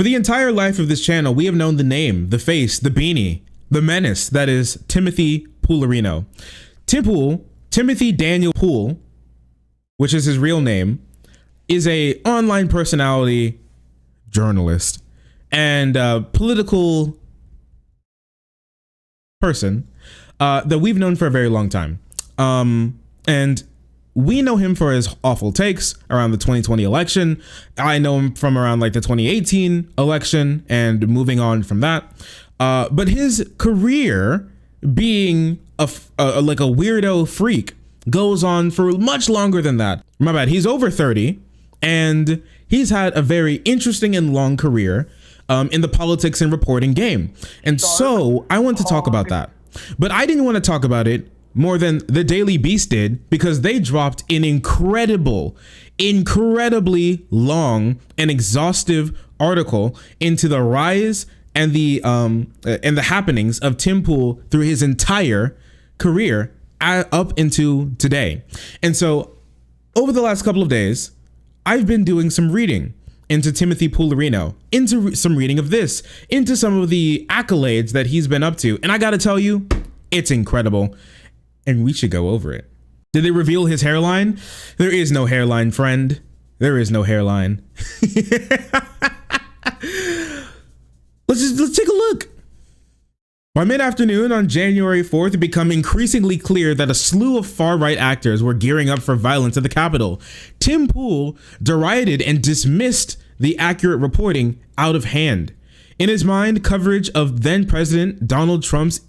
For the entire life of this channel, we have known the name, the face, the beanie, the menace that is Timothy Poolerino. Timothy Daniel Poole, which is his real name, is a online personality, journalist, and political person that we've known for a very long time. And we know him for his awful takes around the 2020 election. I know him from around like the 2018 election and moving on from that. But his career being like a weirdo freak goes on for much longer than that. My bad. He's over 30 and he's had a very interesting and long career in the politics and reporting game. And so I want to talk about that, but I didn't want to talk about it more than the Daily Beast did, because they dropped an incredibly long and exhaustive article into the rise and the happenings of Tim Pool through his entire career up into today. And so over the last couple of days, I've been doing some reading into Timothy Poolerino, into some reading of this, into some of the accolades that he's been up to. And I got to tell you, it's incredible. And we should go over it. Did they reveal his hairline? There is no hairline, friend. There is no hairline. Let's take a look. By mid-afternoon on January 4th, it became increasingly clear that a slew of far-right actors were gearing up for violence at the Capitol. Tim Pool derided and dismissed the accurate reporting out of hand. In his mind, coverage of then-President Donald Trump's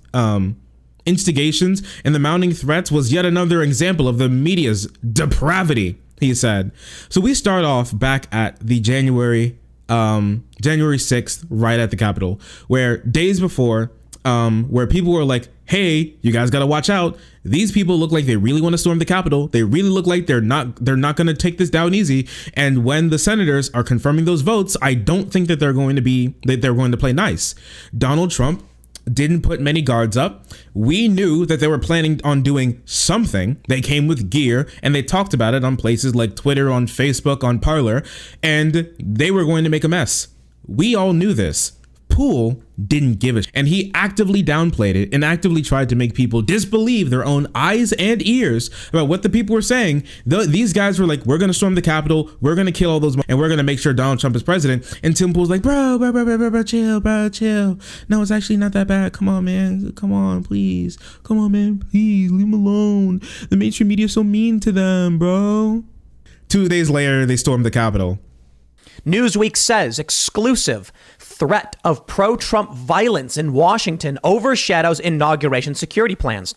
instigations and the mounting threats was yet another example of the media's depravity, he said. So we start off back at the January 6th, right at the Capitol, where days before, where people were like, hey, you guys got to watch out. These people look like they really want to storm the Capitol. They really look like they're not going to take this down easy. And when the senators are confirming those votes, I don't think that they're going to play nice. Donald Trump didn't put many guards up. We knew that they were planning on doing something. They came with gear and they talked about it on places like Twitter, on Facebook, on Parler, and they were going to make a mess. We all knew this. Poole didn't give it, and he actively downplayed it and actively tried to make people disbelieve their own eyes and ears about what the people were saying. These guys were like, we're going to storm the Capitol, we're going to kill all those, and we're going to make sure Donald Trump is president. And Tim Pool's like, bro, chill. No, it's actually not that bad. Come on, man. Come on, please. Come on, man. Please leave them alone. The mainstream media is so mean to them, bro. 2 days later, they stormed the Capitol. Newsweek says exclusive threat of pro-Trump violence in Washington overshadows inauguration security plans.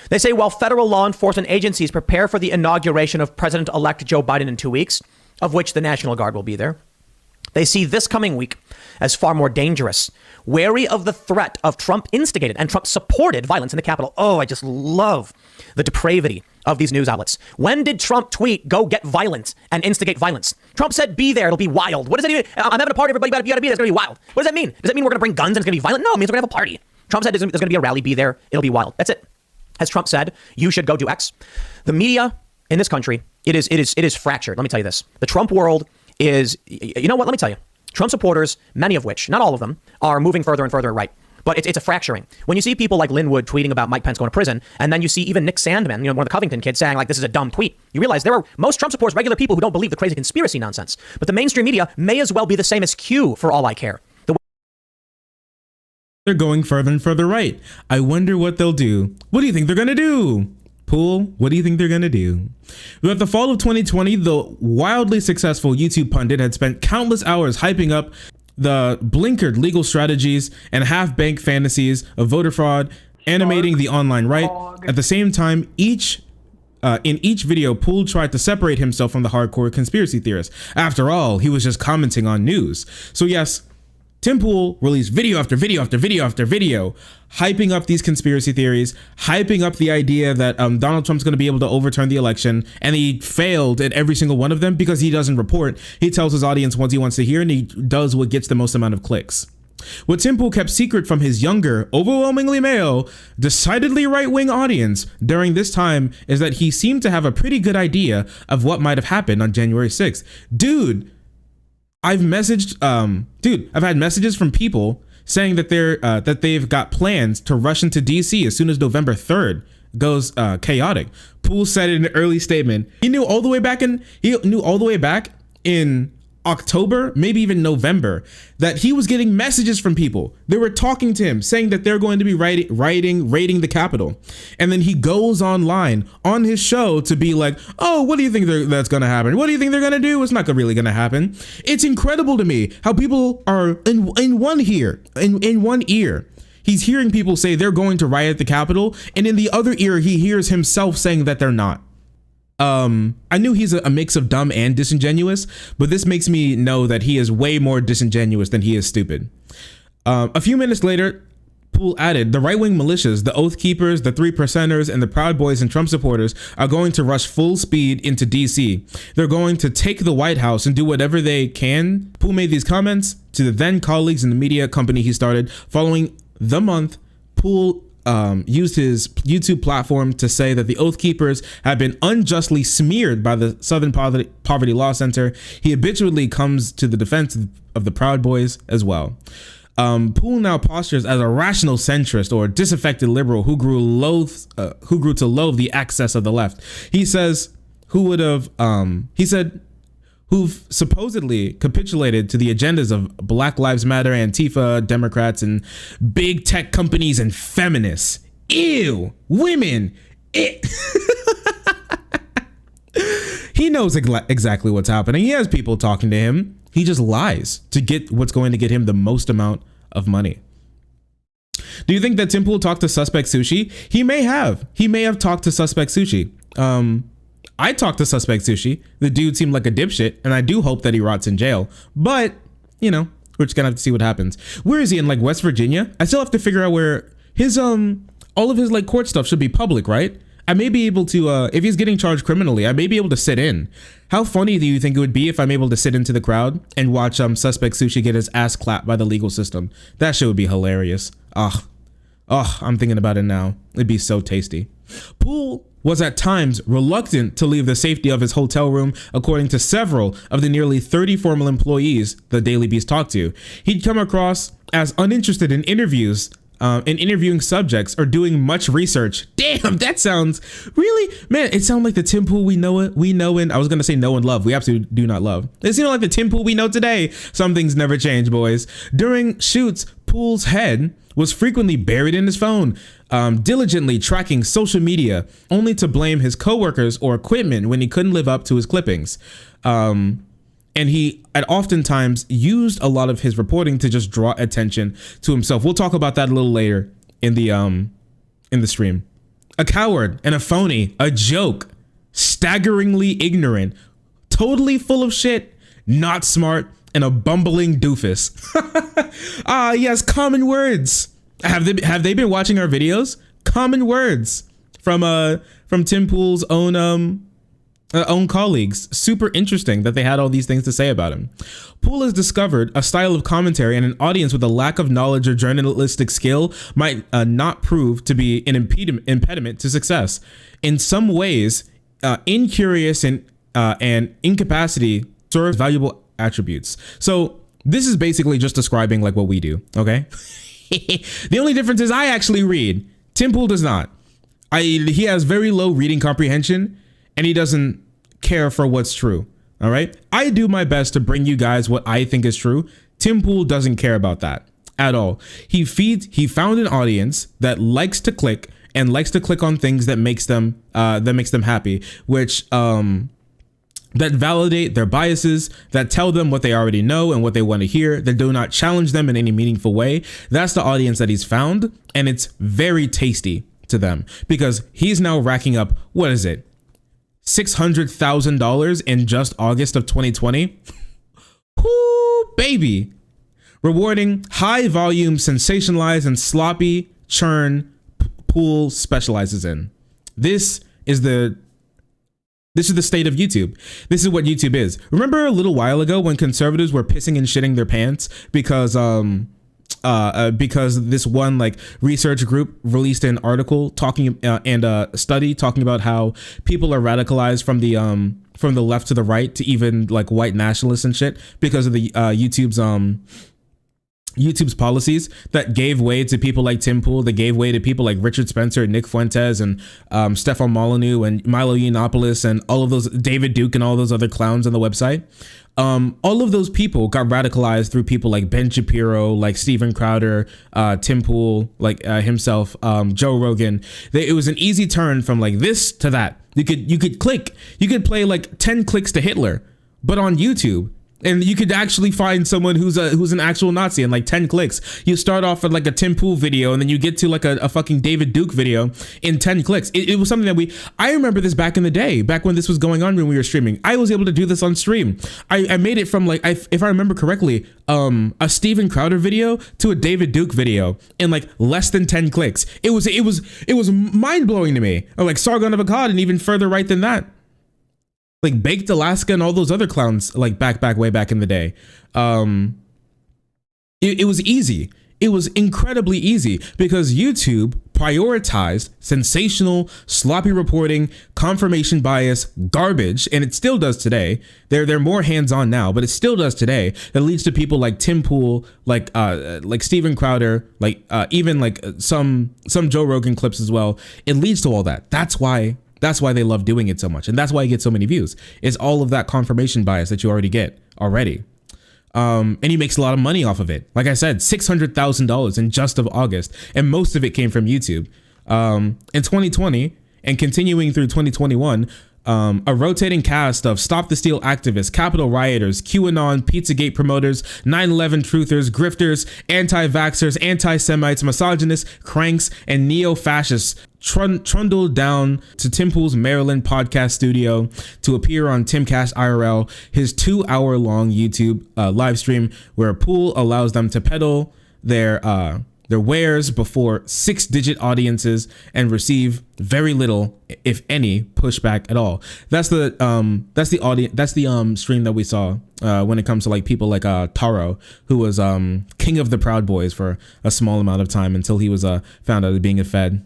They say while federal law enforcement agencies prepare for the inauguration of President-elect Joe Biden in 2 weeks, of which the National Guard will be there, they see this coming week as far more dangerous, wary of the threat of Trump-instigated and Trump-supported violence in the Capitol. Oh, I just love the depravity of these news outlets. When did Trump tweet, go get violent and instigate violence? Trump said, be there, it'll be wild. What does that mean? I'm having a party, everybody, you gotta be there, it's gonna be wild. What does that mean? Does that mean we're gonna bring guns and it's gonna be violent? No, it means we're gonna have a party. Trump said there's gonna be a rally, be there, it'll be wild. That's it. Has Trump said, you should go do X? The media in this country, it is fractured. Let me tell you this. The Trump world is, you know what, let me tell you. Trump supporters, many of which, not all of them, are moving further and further right. But it's a fracturing. When you see people like Linwood tweeting about Mike Pence going to prison, and then you see even Nick Sandman, one of the Covington kids, saying like this is a dumb tweet, you realize there are most Trump supporters, regular people who don't believe the crazy conspiracy nonsense. But the mainstream media may as well be the same as Q for all I care. They're going further and further right. I wonder what they'll do. What do you think they're going to do? Pool, what do you think they're going to do? But at the fall of 2020, the wildly successful YouTube pundit had spent countless hours hyping up the blinkered legal strategies and half-baked fantasies of voter fraud, animating the online right. At the same time, in each video, Poole tried to separate himself from the hardcore conspiracy theorists. After all, he was just commenting on news. So yes, Tim Pool released video after video after video after video, hyping up these conspiracy theories, hyping up the idea that Donald Trump's going to be able to overturn the election, and he failed at every single one of them because he doesn't report. He tells his audience what he wants to hear, and he does what gets the most amount of clicks. What Tim Pool kept secret from his younger, overwhelmingly male, decidedly right-wing audience during this time is that he seemed to have a pretty good idea of what might have happened on January 6th. Dude, I've messaged, dude, I've had messages from people saying that they've got plans to rush into DC as soon as November 3rd goes chaotic. Poole said in an early statement, he knew all the way back in October, maybe even November, that he was getting messages from people. They were talking to him, saying that they're going to be raiding the Capitol. And then he goes online on his show to be like, oh, what do you think that's going to happen? What do you think they're going to do? It's not really going to happen. It's incredible to me how people are in one ear. He's hearing people say they're going to riot the Capitol, and in the other ear, he hears himself saying that they're not. I knew he's a mix of dumb and disingenuous, but this makes me know that he is way more disingenuous than he is stupid. A few minutes later, Poole added, the right-wing militias, the Oath Keepers, the 3%ers, and the Proud Boys and Trump supporters are going to rush full speed into DC. They're going to take the White House and do whatever they can. Poole made these comments to the then colleagues in the media company he started. Following the month, Poole used his YouTube platform to say that the Oath Keepers have been unjustly smeared by the Southern Poverty Law Center. He habitually comes to the defense of the Proud Boys as well. Poole now postures as a rational centrist or disaffected liberal who grew to loathe the excess of the left. He says, who've supposedly capitulated to the agendas of Black Lives Matter, Antifa, Democrats, and big tech companies and feminists. Ew, women. He knows exactly what's happening. He has people talking to him. He just lies to get what's going to get him the most amount of money. Do you think that Tim Pool talked to Suspect Sushi? He may have. He may have talked to Suspect Sushi. I talked to Suspect Sushi. The dude seemed like a dipshit, and I do hope that he rots in jail. But, you know, we're just gonna have to see what happens. Where is he, in like West Virginia? I still have to figure out where his all of his like court stuff should be public, right? I may be able to, if he's getting charged criminally, I may be able to sit in. How funny do you think it would be if I'm able to sit into the crowd and watch Suspect Sushi get his ass clapped by the legal system? That shit would be hilarious. I'm thinking about it now. It'd be so tasty. Poole was at times reluctant to leave the safety of his hotel room, according to several of the nearly 30 former employees the Daily Beast talked to. He'd come across as uninterested in interviews, in interviewing subjects or doing much research. Damn, that sounds really, man, it sounds like the Tim Pool we know and I was going to say know and love. We absolutely do not love. It seems like the Tim Pool we know today. Some things never change, boys. During shoots, Poole's head was frequently buried in his phone, diligently tracking social media, only to blame his coworkers or equipment when he couldn't live up to his clippings. And he had oftentimes used a lot of his reporting to just draw attention to himself. We'll talk about that a little later in the stream. A coward and a phony, a joke, staggeringly ignorant, totally full of shit, not smart, and a bumbling doofus. Yes, common words. Have they been watching our videos? Common words from Tim Pool's own colleagues. Super interesting that they had all these things to say about him. Poole has discovered a style of commentary and an audience with a lack of knowledge or journalistic skill might not prove to be an impediment to success. In some ways, incurious and incapacity serves valuable attributes. So this is basically just describing like what we do. Okay. The only difference is I actually read. Tim Pool does not. He has very low reading comprehension and he doesn't care for what's true. All right. I do my best to bring you guys what I think is true. Tim Pool doesn't care about that at all. He found an audience that likes to click on things that makes them happy, which that validate their biases, that tell them what they already know and what they want to hear, that do not challenge them in any meaningful way. That's the audience that he's found, and it's very tasty to them because he's now racking up, what is it, $600,000 in just August of 2020? Whoo, baby. Rewarding high volume, sensationalized, and sloppy churn Pool specializes in. This is the state of YouTube. This is what YouTube is. Remember a little while ago when conservatives were pissing and shitting their pants because because this one like research group released an article talking and a study talking about how people are radicalized from the left to the right to even like white nationalists and shit because of the YouTube's policies that gave way to people like Tim Pool, that gave way to people like Richard Spencer, Nick Fuentes, and Stefan Molyneux, and Milo Yiannopoulos, and all of those, David Duke, and all those other clowns on the website. All of those people got radicalized through people like Ben Shapiro, like Steven Crowder, Tim Pool, like himself, Joe Rogan. It was an easy turn from like this to that. You could play like 10 clicks to Hitler, but on YouTube. And you could actually find someone who's an actual Nazi in like 10 clicks. You start off with like a Tim Pool video, and then you get to like a fucking David Duke video in 10 clicks. It was something that I remember this back in the day, back when this was going on when we were streaming. I was able to do this on stream. I made it from like, if I remember correctly, a Steven Crowder video to a David Duke video in like less than 10 clicks. It was mind blowing to me. Or like Sargon of Akkad, and even further right than that. Like Baked Alaska and all those other clowns, like way back in the day. It was easy. It was incredibly easy because YouTube prioritized sensational, sloppy reporting, confirmation bias, garbage, and it still does today. They're more hands-on now, but it still does today. That leads to people like Tim Pool, like Steven Crowder, like even like some Joe Rogan clips as well. It leads to all that. That's why they love doing it so much. And that's why you get so many views. It's all of that confirmation bias that you already get already. And he makes a lot of money off of it. Like I said, $600,000 in just of August. And most of it came from YouTube. In 2020 and continuing through 2021, a rotating cast of Stop the Steal activists, Capitol rioters, QAnon, Pizzagate promoters, 9/11 truthers, grifters, anti-vaxxers, anti-Semites, misogynists, cranks, and neo-fascists trundled down to Tim Pool's Maryland podcast studio to appear on Timcast IRL, his 2-hour-long YouTube live stream where Pool allows them to peddle their wares before 6-digit audiences and receive very little, if any, pushback at all. That's the stream that we saw when it comes to like people like Taro, who was king of the Proud Boys for a small amount of time until he was found out of being a Fed.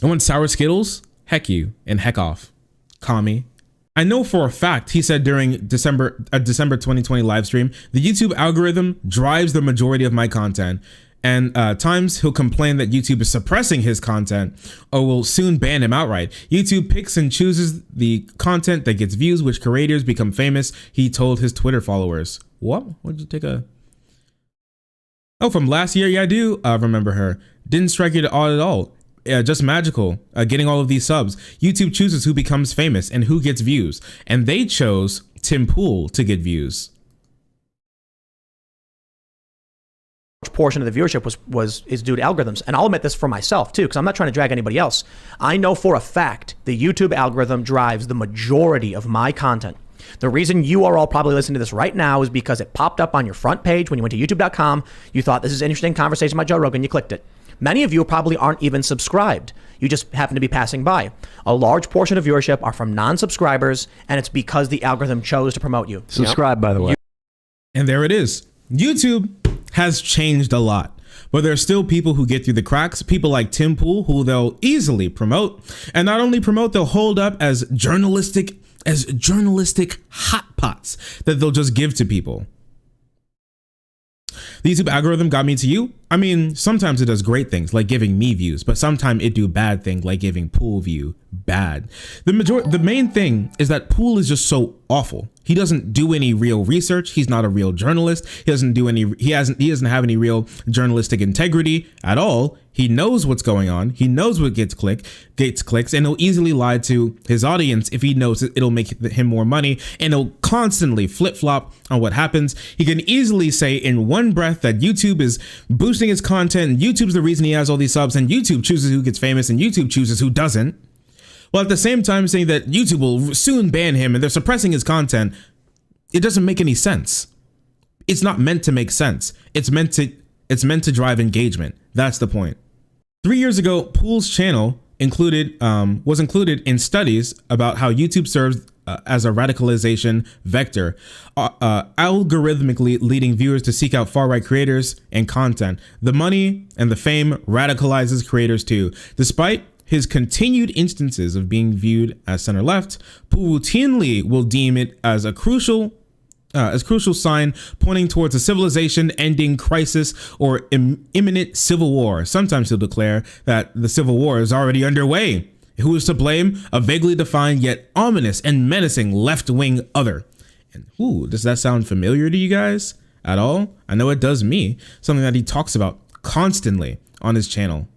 I want sour Skittles? Heck you and heck off, commie. I know for a fact, he said during December 2020 live stream, the YouTube algorithm drives the majority of my content. And times he'll complain that YouTube is suppressing his content or will soon ban him outright. YouTube picks and chooses the content that gets views, which creators become famous, he told his Twitter followers. What? What did you take a... Oh, from last year? Yeah, I do remember her. Didn't strike you at all. Just magical, getting all of these subs. YouTube chooses who becomes famous and who gets views, and they chose Tim Pool to get views. Portion of the viewership is due to algorithms, and I'll admit this for myself too, because I'm not trying to drag anybody else. I know for a fact the YouTube algorithm drives the majority of my content. The reason you are all probably listening to this right now is because it popped up on your front page when you went to youtube.com. You thought this is an interesting conversation about Joe Rogan, you clicked it. Many of you probably aren't even subscribed. You just happen to be passing by. A large portion of viewership are from non-subscribers, and it's because the algorithm chose to promote you. Subscribe, by the way. And there it is. YouTube has changed a lot, but there are still people who get through the cracks. People like Tim Pool, who they'll easily promote, and not only promote, they'll hold up as journalistic hot pots that they'll just give to people. The YouTube algorithm got me to you. I mean, sometimes it does great things like giving me views, but sometimes it do bad things like giving Pool view bad. The main thing is that Pool is just so awful. He doesn't do any real research. He's not a real journalist. He doesn't have any real journalistic integrity at all. He knows what's going on. He knows what gets clicks, and he'll easily lie to his audience if he knows it'll make him more money, and he'll constantly flip-flop on what happens. He can easily say in one breath that YouTube is boosting his content, and YouTube's the reason he has all these subs, and YouTube chooses who gets famous, and YouTube chooses who doesn't. While at the same time saying that YouTube will soon ban him and they're suppressing his content. It doesn't make any sense. It's not meant to make sense. It's meant to drive engagement. That's the point. 3 years ago, Pool's channel was included in studies about how YouTube serves as a radicalization vector, algorithmically leading viewers to seek out far-right creators and content. The money and the fame radicalizes creators too. Despite his continued instances of being viewed as center-left, Poole routinely will deem it as a crucial sign pointing towards a civilization-ending crisis or imminent civil war. Sometimes he'll declare that the civil war is already underway. Who is to blame? A vaguely defined yet ominous and menacing left-wing other. And does that sound familiar to you guys at all? I know it does me. Something that he talks about constantly on his channel.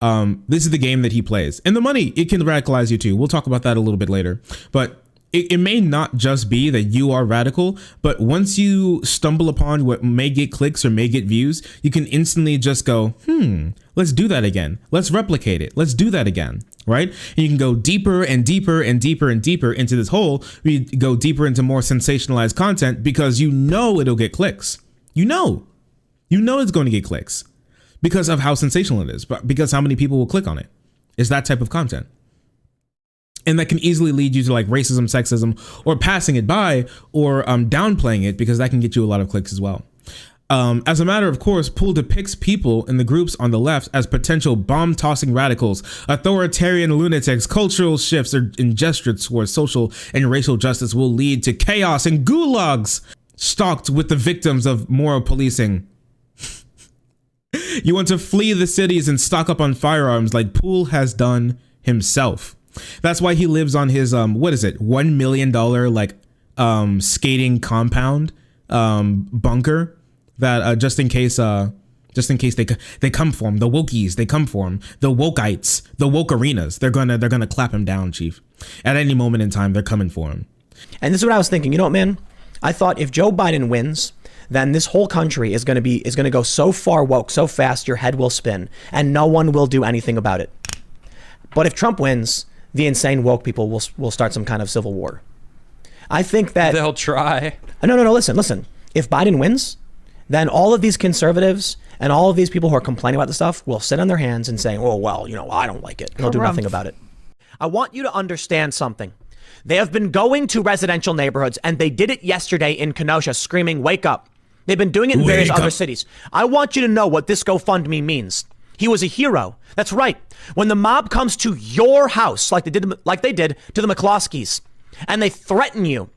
This is the game that he plays. And the money, it can radicalize you too. We'll talk about that a little bit later. But it may not just be that you are radical, but once you stumble upon what may get clicks or may get views, you can instantly just go, let's do that again. Let's replicate it. Let's do that again, right? And you can go deeper and deeper and deeper and deeper into this hole. We go deeper into more sensationalized content because you know it'll get clicks. You know it's going to get clicks because of how sensational it is, but because how many people will click on it. It's that type of content. And that can easily lead you to like racism, sexism, or passing it by, or downplaying it, because that can get you a lot of clicks as well. As a matter of course, Poole depicts people in the groups on the left as potential bomb-tossing radicals, authoritarian lunatics. Cultural shifts and gestures towards social and racial justice will lead to chaos and gulags, stalked with the victims of moral policing. You want to flee the cities and stock up on firearms like Poole has done himself. That's why he lives on his $1 million like skating compound bunker that just in case they come for him, the wokies, they come for him, the wokeites, the woke arenas, they're gonna clap him down, chief. At any moment in time, they're coming for him. And this is what I was thinking. You know what, man? I thought if Joe Biden wins, then this whole country is gonna go so far woke, so fast, your head will spin, and no one will do anything about it. But if Trump wins, the insane woke people will start some kind of civil war. I think that they'll try. No. Listen. If Biden wins, then all of these conservatives and all of these people who are complaining about the stuff will sit on their hands and say, "Oh well, I don't like it." And they'll do nothing about it. I want you to understand something. They have been going to residential neighborhoods, and they did it yesterday in Kenosha, screaming, "Wake up!" They've been doing it in various other cities. I want you to know what this GoFundMe means. He was a hero. That's right. When the mob comes to your house, like they did to the McCloskeys, and they threaten you.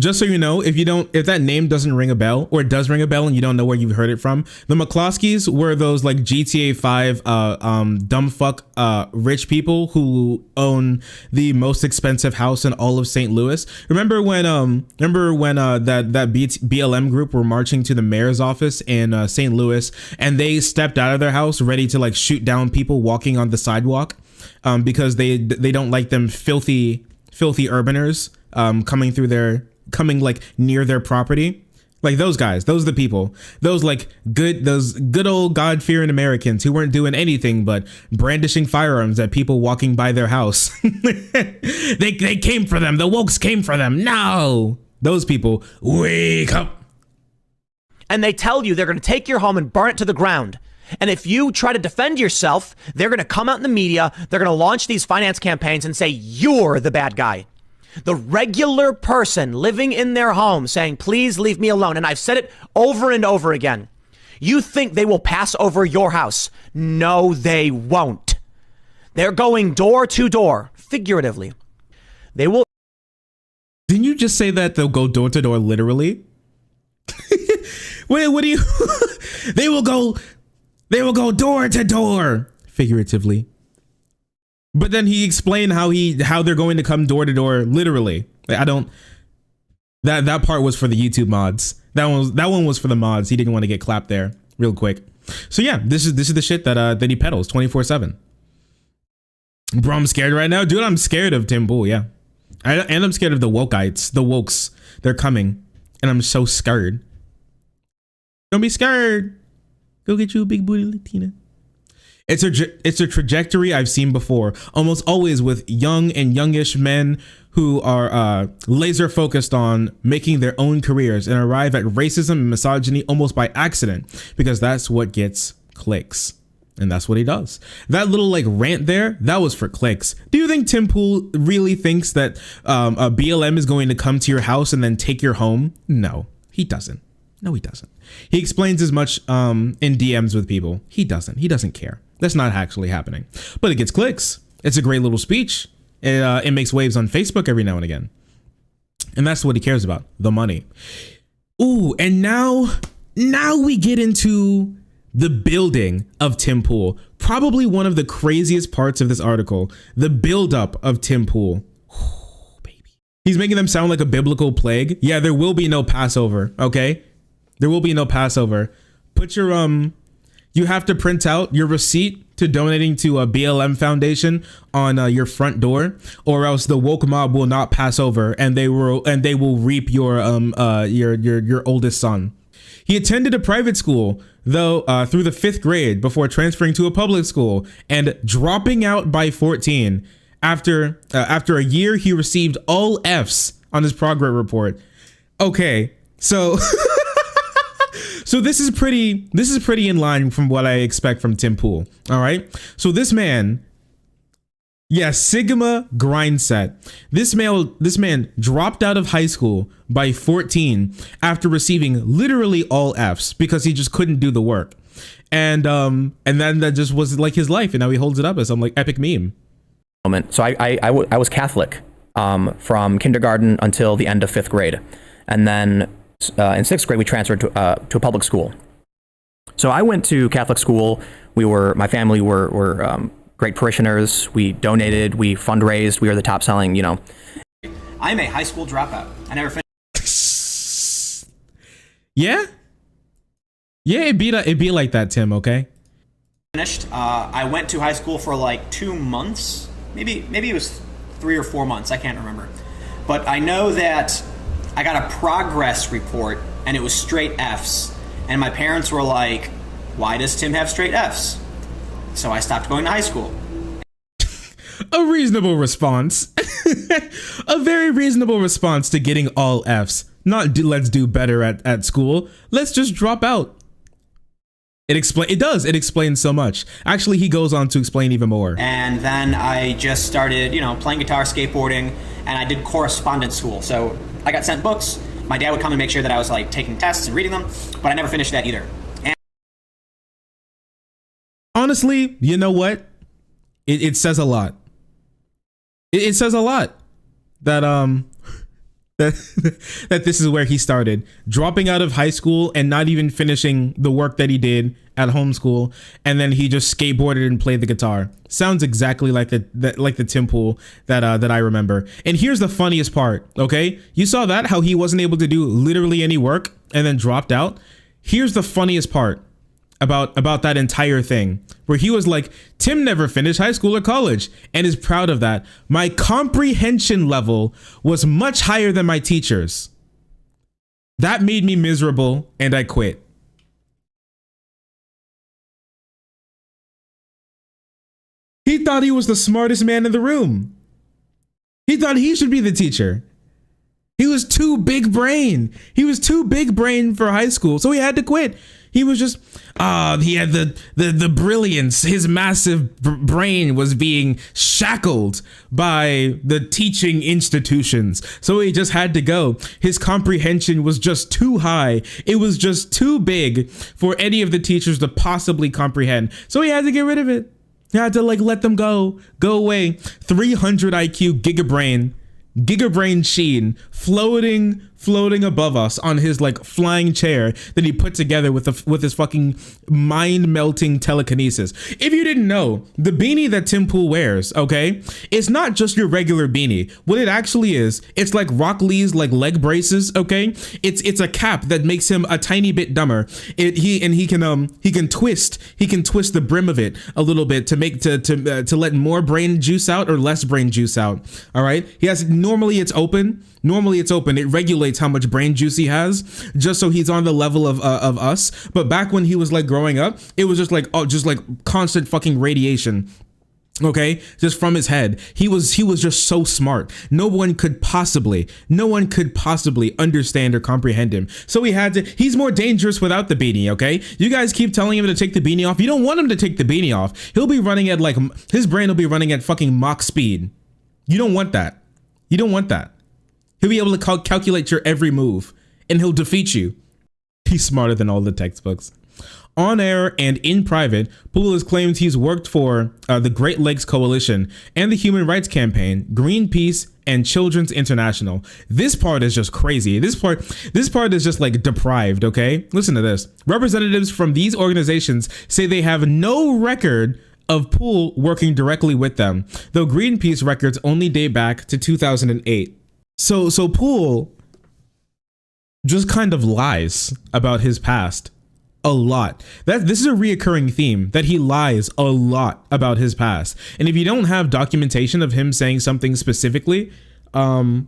Just so you know, if that name doesn't ring a bell, or it does ring a bell and you don't know where you've heard it from, the McCloskeys were those like GTA 5 dumb fuck rich people who own the most expensive house in all of St. Louis. Remember when that BLM group were marching to the mayor's office in St. Louis, and they stepped out of their house ready to like shoot down people walking on the sidewalk because they don't like them filthy urbaners coming like near their property. Like those guys, those are the people, those good old God-fearing Americans who weren't doing anything but brandishing firearms at people walking by their house. They came for them. The wokes came for them. No, those people, wake up. And they tell you they're going to take your home and burn it to the ground. And if you try to defend yourself, they're going to come out in the media. They're going to launch these finance campaigns and say, you're the bad guy. The regular person living in their home saying, please leave me alone. And I've said it over and over again. You think they will pass over your house? No, they won't. They're going door to door, figuratively. They will. Didn't you just say that they'll go door to door literally? Wait, what do you? They will go door to door figuratively. But then he explained how they're going to come door to door literally. I don't. That part was for the YouTube mods. That one was for the mods. He didn't want to get clapped there real quick. So yeah, this is the shit that he peddles 24/7. Bro, I'm scared right now, dude. I'm scared of Tim Pool. Yeah, and I'm scared of the wokeites, the wokes. They're coming, and I'm so scared. Don't be scared. Go get you a big booty Latina. It's a trajectory I've seen before, almost always with young and youngish men who are laser focused on making their own careers and arrive at racism and misogyny almost by accident, because that's what gets clicks. And that's what he does. That little like rant there, that was for clicks. Do you think Tim Pool really thinks that a BLM is going to come to your house and then take your home? No, he doesn't. No, he doesn't. He explains as much in DMs with people. He doesn't care. That's not actually happening. But it gets clicks. It's a great little speech. It makes waves on Facebook every now and again. And that's what he cares about, the money. Ooh, and now we get into the building of Tim Pool. Probably one of the craziest parts of this article, the buildup of Tim Pool. Ooh, baby. He's making them sound like a biblical plague. Yeah, there will be no Passover, okay? There will be no Passover. Put your, you have to print out your receipt to donating to a BLM foundation on your front door, or else the woke mob will not pass over and they will reap your oldest son. He attended a private school, though, through the 5th grade before transferring to a public school and dropping out by 14. After a year, he received all Fs on his progress report. Okay, so so this is pretty in line from what I expect from Tim Pool. All right, so this man. Yeah, Sigma grind set. This man dropped out of high school by 14 after receiving literally all Fs because he just couldn't do the work. And then that just was like his life, and now he holds it up as some like epic meme. So I was Catholic from kindergarten until the end of 5th grade. And then in 6th grade, we transferred to a public school. So I went to Catholic school. My family were great parishioners. We donated, we fundraised, we were the top selling, I'm a high school dropout. I never finished. Yeah, it'd be like that, Tim, okay? I went to high school for like 2 months. Maybe it was 3 or 4 months. I can't remember. But I know that I got a progress report and it was straight Fs. And my parents were like, why does Tim have straight Fs? So I stopped going to high school. A reasonable response. A very reasonable response to getting all Fs. Not let's do better at school. Let's just drop out. It explains so much. Actually, he goes on to explain even more. And then I just started, playing guitar, skateboarding, and I did correspondence school. So I got sent books. My dad would come and make sure that I was like taking tests and reading them, but I never finished that either. Honestly, you know what? It says a lot. It says a lot that that this is where he started, dropping out of high school and not even finishing the work that he did at homeschool, and then he just skateboarded and played the guitar. Sounds exactly like the Tim Pool that I remember. And here's the funniest part. Okay, you saw that, how he wasn't able to do literally any work and then dropped out. Here's the funniest part about that entire thing, where he was like, Tim never finished high school or college and is proud of that. My comprehension level was much higher than my teachers. That made me miserable and I quit. He thought he was the smartest man in the room. He thought he should be the teacher. He was too big brain. He was too big brain for high school, so he had to quit. He was just, he had the brilliance. His massive brain was being shackled by the teaching institutions. So he just had to go. His comprehension was just too high. It was just too big for any of the teachers to possibly comprehend. So he had to get rid of it. He had to let them go away. 300 IQ gigabrain Sheen floating above us on his flying chair that he put together with his fucking mind-melting telekinesis. If you didn't know, the beanie that Tim Pool wears, okay, it's not just your regular beanie. What it actually is, it's like Rock Lee's leg braces, okay? It's a cap that makes him a tiny bit dumber. He can twist the brim of it a little bit to make to let more brain juice out or less brain juice out. All right? Normally it's open. It regulates how much brain juice he has, just so he's on the level of us. But back when he was growing up, it was just constant fucking radiation. Okay, just from his head, he was just so smart. No one could possibly understand or comprehend him. So he's more dangerous without the beanie. Okay, you guys keep telling him to take the beanie off. You don't want him to take the beanie off. He'll be running at his brain will be running at fucking Mach speed. You don't want that. He'll be able to calculate your every move, and he'll defeat you. He's smarter than all the textbooks. On air and in private, Poole has claimed he's worked for the Great Lakes Coalition and the Human Rights Campaign, Greenpeace, and Children's International. This part is just crazy. This part is just like deprived, okay? Listen to this. Representatives from these organizations say they have no record of Poole working directly with them, though Greenpeace records only date back to 2008. So Poole just kind of lies about his past. A lot. This is a reoccurring theme, that he lies a lot about his past. And if you don't have documentation of him saying something specifically, to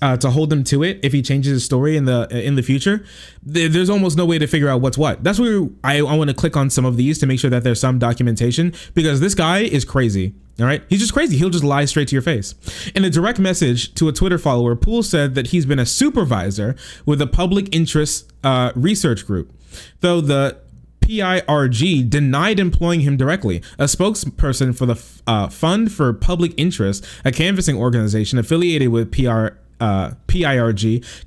hold him to it, if he changes his story in the future, there's almost no way to figure out what's what. That's where I want to click on some of these to make sure that there's some documentation, because this guy is crazy. All right, he's just crazy. He'll just lie straight to your face. In a direct message to a Twitter follower, Poole said that he's been a supervisor with a public interest research group, though the PIRG denied employing him directly. A spokesperson for the Fund for Public Interest, a canvassing organization affiliated with PIRG,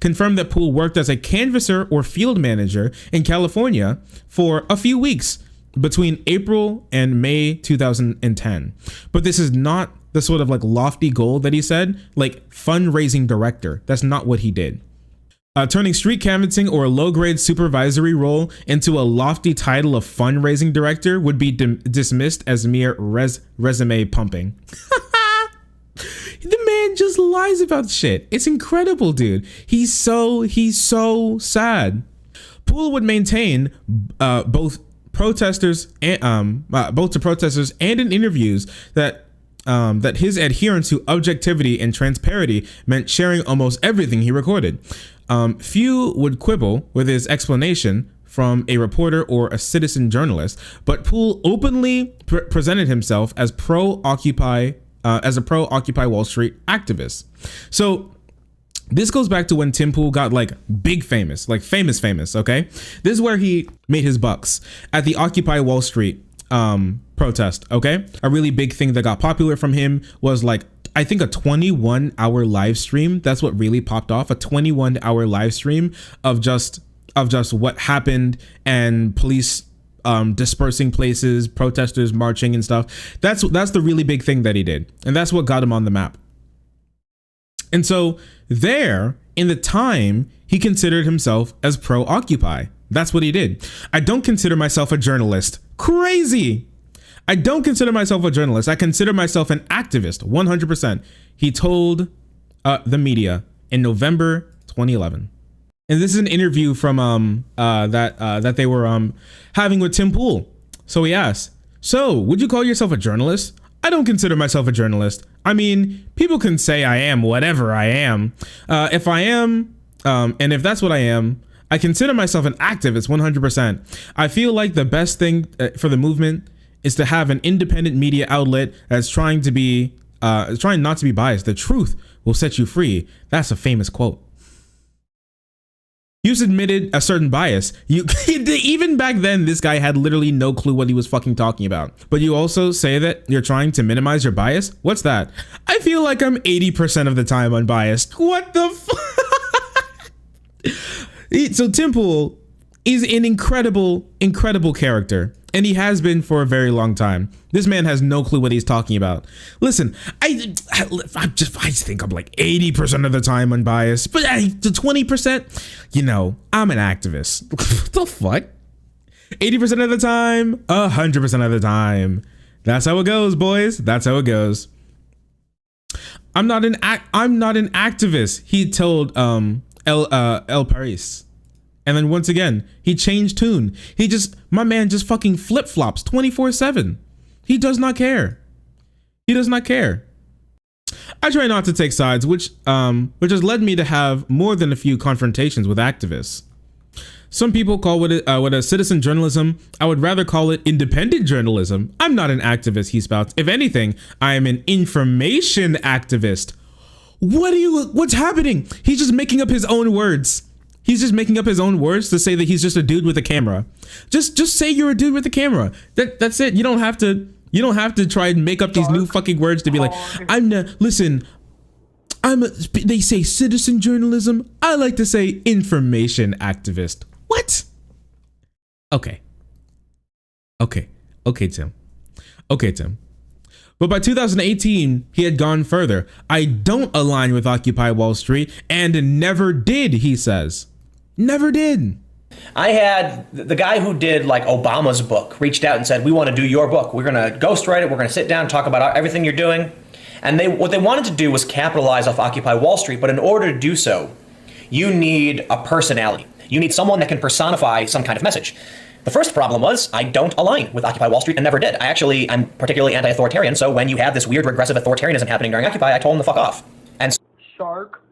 confirmed that Poole worked as a canvasser or field manager in California for a few weeks between April and May 2010. But this is not the sort of like lofty goal that he said, like fundraising director. That's not what he did. Turning street canvassing or a low-grade supervisory role into a lofty title of fundraising director would be dismissed as mere resume pumping. The man just lies about shit. It's incredible, dude. He's so sad. Poole would maintain both to protesters and in interviews that his adherence to objectivity and transparency meant sharing almost everything he recorded. Few would quibble with his explanation from a reporter or a citizen journalist, but Poole openly presented himself as a pro-Occupy Wall Street activist. So this goes back to when Tim Poole got like big famous, like famous, okay? This is where he made his bucks, at the Occupy Wall Street protest, okay? A really big thing that got popular from him was like, I think a 21-hour live stream. That's what really popped off, a 21-hour live stream of just what happened, and police dispersing places, protesters marching and stuff. That's the really big thing that he did, and that's what got him on the map. And so there, in the time, he considered himself as pro-Occupy. That's what he did. I don't consider myself a journalist. Crazy. I don't consider myself a journalist. I consider myself an activist, 100%. He told the media in November 2011. And this is an interview from that they were having with Tim Poole. So he asked, "So, would you call yourself a journalist?" "I don't consider myself a journalist. I mean, people can say I am whatever I am. If I am, and if that's what I am, I consider myself an activist 100%. I feel like the best thing for the movement is to have an independent media outlet that's trying not to be biased. The truth will set you free." That's a famous quote. You've admitted a certain bias. Even back then, this guy had literally no clue what he was fucking talking about. But you also say that you're trying to minimize your bias? What's that? "I feel like I'm 80% of the time unbiased." What the fuck? So Tim Poole is an incredible character, and he has been for a very long time. This man has no clue what he's talking about. Listen, I just think I'm like 80% of the time unbiased, but the 20%, I'm an activist. What the fuck? 80% of the time, 100% of the time. That's how it goes, boys. That's how it goes. I'm not an activist, he told El Paris. And then once again, he changed tune. My man just fucking flip-flops 24/7. He does not care. He does not care. I try not to take sides, which has led me to have more than a few confrontations with activists. Some people call what a citizen journalism. I would rather call it independent journalism. I'm not an activist, he spouts. If anything, I am an information activist. What's happening? He's just making up his own words. He's just making up his own words to say that he's just a dude with a camera. Just say you're a dude with a camera. That's it. You don't have to try and make up these new fucking words to be like, they say citizen journalism. I like to say information activist. What? Okay, Tim. But by 2018, he had gone further. I don't align with Occupy Wall Street and never did, he says. Never did. I had the guy who did like Obama's book reached out and said, we want to do your book. We're going to ghostwrite it. We're going to sit down, talk about everything you're doing. And what they wanted to do was capitalize off Occupy Wall Street. But in order to do so, you need a personality. You need someone that can personify some kind of message. The first problem was I don't align with Occupy Wall Street and never did. I'm particularly anti-authoritarian. So when you have this weird regressive authoritarianism happening during Occupy, I told him to fuck off. And Shark.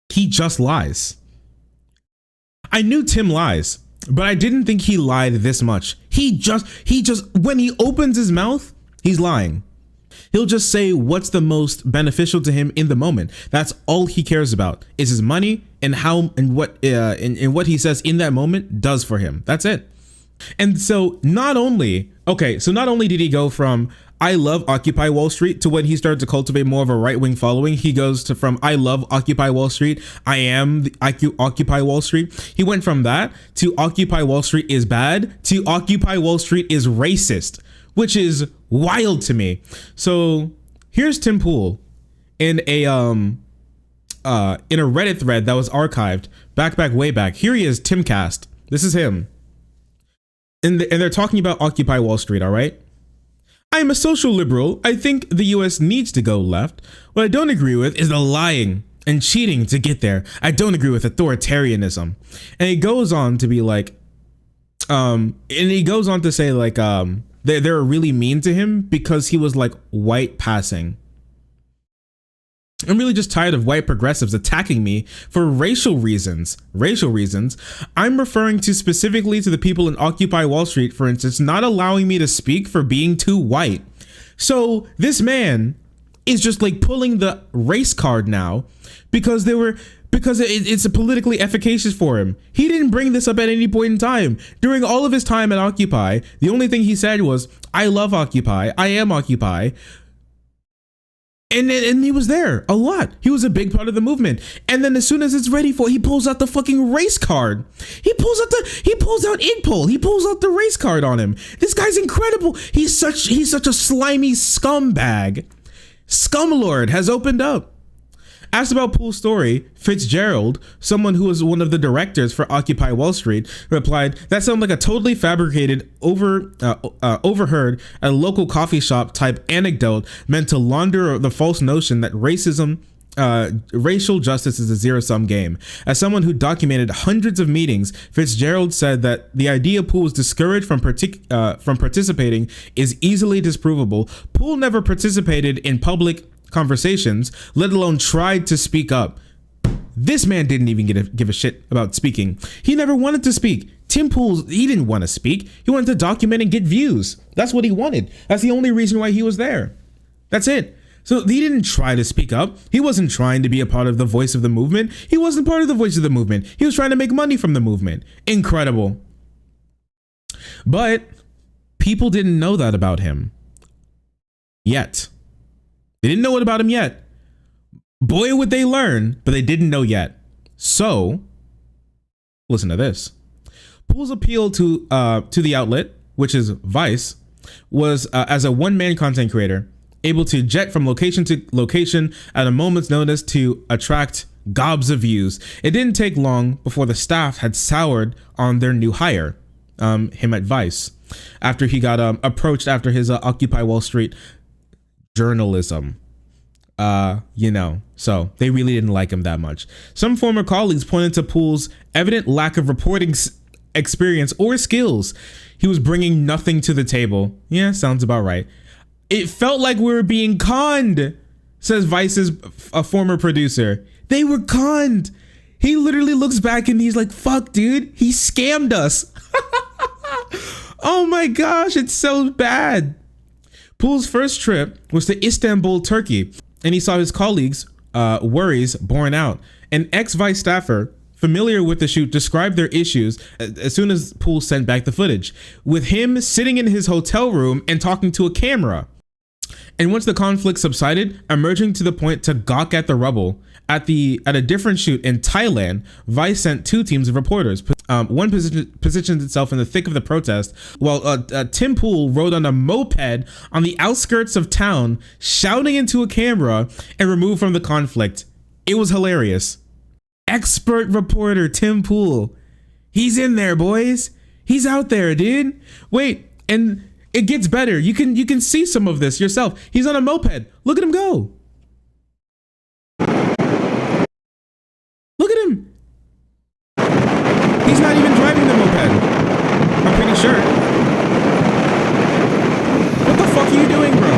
He just lies. I knew Tim lies, but I didn't think he lied this much. He just, when he opens his mouth, he's lying. He'll just say what's the most beneficial to him in the moment. That's all he cares about is his money and what he says in that moment does for him. That's it. And so not only did he go from I love Occupy Wall Street to when he started to cultivate more of a right-wing following, he goes to from I love Occupy Wall Street, I am the Occupy Wall Street. He went from that to Occupy Wall Street is bad to Occupy Wall Street is racist, which is wild to me. So here's Tim Pool in a Reddit thread that was archived way back. Here he is, Timcast. This is him. And they're talking about Occupy Wall Street, all right? I am a social liberal. I think the US needs to go left. What I don't agree with is the lying and cheating to get there. I don't agree with authoritarianism. And he goes on to be like, and he goes on to say like, they're really mean to him because he was like white passing. I'm really just tired of white progressives attacking me for racial reasons. I'm referring to specifically to the people in Occupy Wall Street, for instance, not allowing me to speak for being too white. So this man is just like pulling the race card now because it's politically efficacious for him. He didn't bring this up at any point in time. During all of his time at Occupy, the only thing he said was, I love Occupy, I am Occupy. And he was there a lot. He was a big part of the movement. And then as soon as it's ready for, he pulls out the fucking race card. He pulls out Idpol. He pulls out the race card on him. This guy's incredible. He's such a slimy scumbag. Scumlord has opened up. Asked about Pool's story, Fitzgerald, someone who was one of the directors for Occupy Wall Street, replied, that sounds like a totally fabricated, overheard at a local coffee shop type anecdote meant to launder the false notion that racial justice is a zero-sum game. As someone who documented hundreds of meetings, Fitzgerald said that the idea Pool was discouraged from participating is easily disprovable. Pool never participated in public conversations, let alone tried to speak up. This man didn't even give a shit about speaking. He never wanted to speak. Tim Pool, he didn't want to speak. He wanted to document and get views. That's what he wanted. That's the only reason why he was there. That's it. So he didn't try to speak up. He wasn't trying to be a part of the voice of the movement. He wasn't part of the voice of the movement. He was trying to make money from the movement. Incredible. But people didn't know that about him yet. They didn't know it about him yet. Boy, would they learn, but they didn't know yet. So, listen to this. Pool's appeal to the outlet, which is Vice, was as a one-man content creator, able to jet from location to location at a moment's notice to attract gobs of views. It didn't take long before the staff had soured on their new hire, him at Vice, after he got approached after his Occupy Wall Street journalism. So they really didn't like him that much. Some former colleagues pointed to Pool's evident lack of reporting experience or skills. He was bringing nothing to the table. Yeah, sounds about right. It felt like we were being conned, says Vice's a former producer. They were conned. He literally looks back and he's like, fuck, dude, he scammed us. Oh my gosh, it's so bad. Pool's first trip was to Istanbul, Turkey, and he saw his colleagues' worries borne out. An ex-vice staffer familiar with the shoot described their issues as soon as Pool sent back the footage, with him sitting in his hotel room and talking to a camera. And once the conflict subsided, emerging to the point to gawk at the rubble, at a different shoot in Thailand, Vice sent 2 teams of reporters. One positioned itself in the thick of the protest, while Tim Pool rode on a moped on the outskirts of town, shouting into a camera and removed from the conflict. It was hilarious. Expert reporter Tim Pool. He's in there, boys. He's out there, dude. Wait, and it gets better. You can see some of this yourself. He's on a moped. Look at him go. Look at him. He's not even driving the moped. I'm pretty sure. What the fuck are you doing, bro?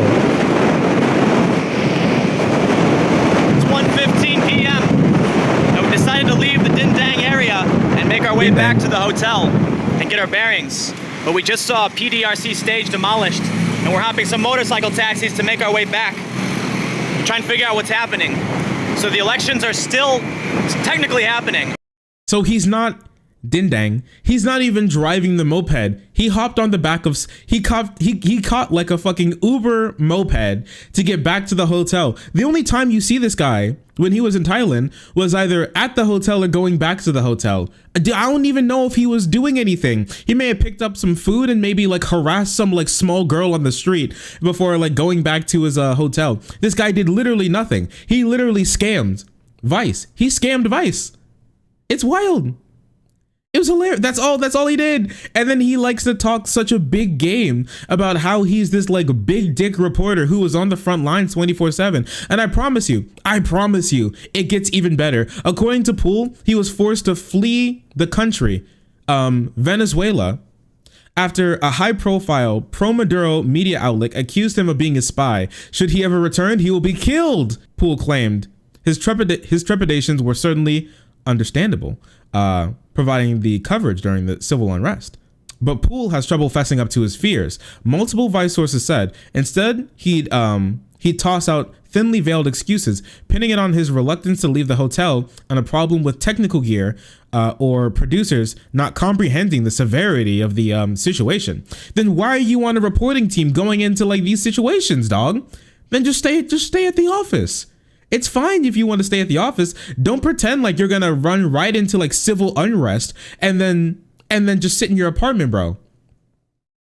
It's 1:15 p.m. and we decided to leave the Dindang area and make our way back to the hotel and get our bearings. But we just saw a PDRC stage demolished, and we're hopping some motorcycle taxis to make our way back. We're trying to figure out what's happening. So the elections are still technically happening. So he's not Dindang. He's not even driving the moped. He hopped on the back of he caught like a fucking Uber moped to get back to the hotel. The only time you see this guy when he was in Thailand was either at the hotel or going back to the hotel. I don't even know if he was doing anything. He may have picked up some food and maybe like harassed some like small girl on the street before like going back to his hotel. This guy did literally nothing. He literally scammed Vice. He scammed Vice. It's wild. It was hilarious. That's all he did. And then he likes to talk such a big game about how he's this like big dick reporter who was on the front lines 24/7. And I promise you, it gets even better. According to Pool, he was forced to flee the country, Venezuela, after a high-profile pro-Maduro media outlet accused him of being a spy. Should he ever return, he will be killed, Pool claimed. His trepidations were certainly understandable, providing the coverage during the civil unrest. But Pool has trouble fessing up to his fears. Multiple Vice sources said instead he'd toss out thinly veiled excuses, pinning it on his reluctance to leave the hotel on a problem with technical gear or producers not comprehending the severity of the situation. Then why are you on a reporting team going into like these situations, dog? Then just stay at the office. It's fine if you want to stay at the office. Don't pretend like you're gonna run right into like civil unrest and then just sit in your apartment, bro.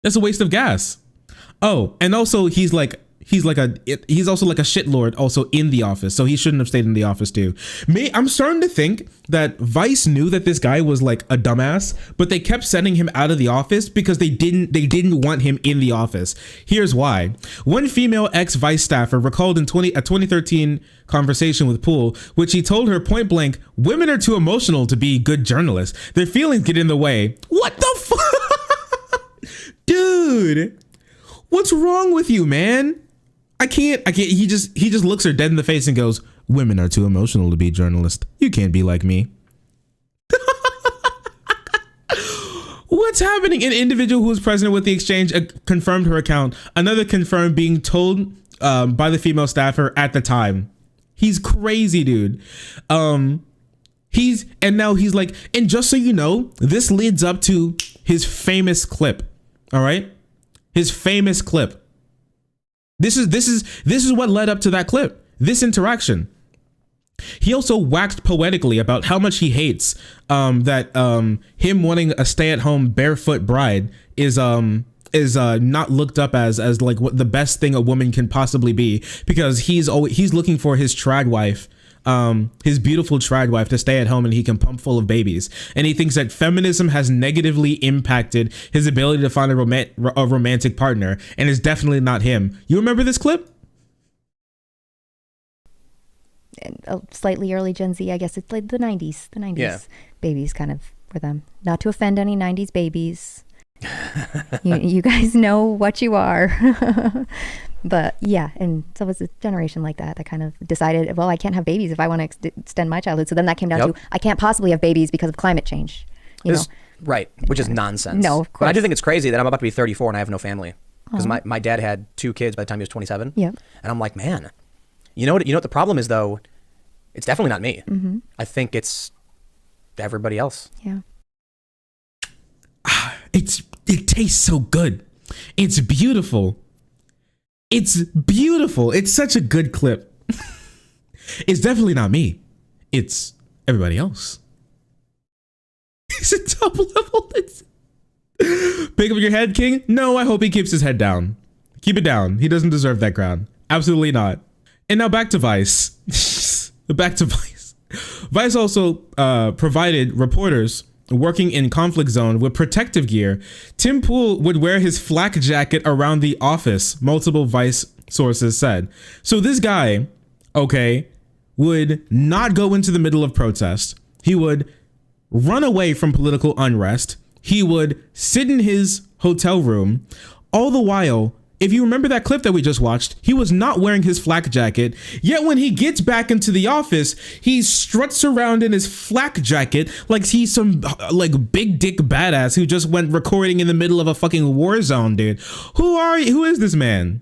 That's a waste of gas. Oh, and also he's also like a shitlord also in the office, so he shouldn't have stayed in the office too. I'm starting to think that Vice knew that this guy was like a dumbass, but they kept sending him out of the office because they didn't want him in the office. Here's why. One female ex-Vice staffer recalled in a 2013 conversation with Pool, which he told her point blank, women are too emotional to be good journalists. Their feelings get in the way. What the fuck? Dude, what's wrong with you, man? I can't. He just looks her dead in the face and goes, women are too emotional to be journalists. You can't be like me. What's happening? An individual who was present with the exchange confirmed her account. Another confirmed being told by the female staffer at the time. He's crazy, dude. Now he's like, and just so you know, this leads up to his famous clip. All right, his famous clip. This is what led up to that clip. This interaction. He also waxed poetically about how much he hates that him wanting a stay-at-home barefoot bride is not looked up as like what the best thing a woman can possibly be, because he's looking for his trad wife, his beautiful trad wife, to stay at home and he can pump full of babies. And he thinks that feminism has negatively impacted his ability to find a romantic partner, and it's definitely not him. You remember this clip? A slightly early Gen Z, I guess it's like the 90s. The 90s Yeah. babies kind of for them. Not to offend any 90s babies. you guys know what you are. But yeah, and so it's a generation like that that kind of decided, well, I can't have babies if I want to extend my childhood. So then that came down to, I can't possibly have babies because of climate change. You know? Right, which is nonsense. No, of But I course. do think it's crazy that I'm about to be 34 and I have no family. Because my dad had 2 kids by the time he was 27. Yeah. And I'm like, man, you know what the problem is though? It's definitely not me. Mm-hmm. I think it's everybody else. Yeah. It tastes so good. It's beautiful. It's beautiful. It's such a good clip. It's definitely not me. It's everybody else. It's a top level. Pick up your head, King? No, I hope he keeps his head down. Keep it down. He doesn't deserve that crown. Absolutely not. And now back to Vice. Back to Vice. Vice also provided reporters working in conflict zone with protective gear. Tim Pool would wear his flak jacket around the office, multiple Vice sources said. So this guy, okay, would not go into the middle of protest. He would run away from political unrest. He would sit in his hotel room. All the while, if you remember that clip that we just watched, he was not wearing his flak jacket. Yet when he gets back into the office, he struts around in his flak jacket like he's some like big dick badass who just went recording in the middle of a fucking war zone, dude. Who are you? Who is this man?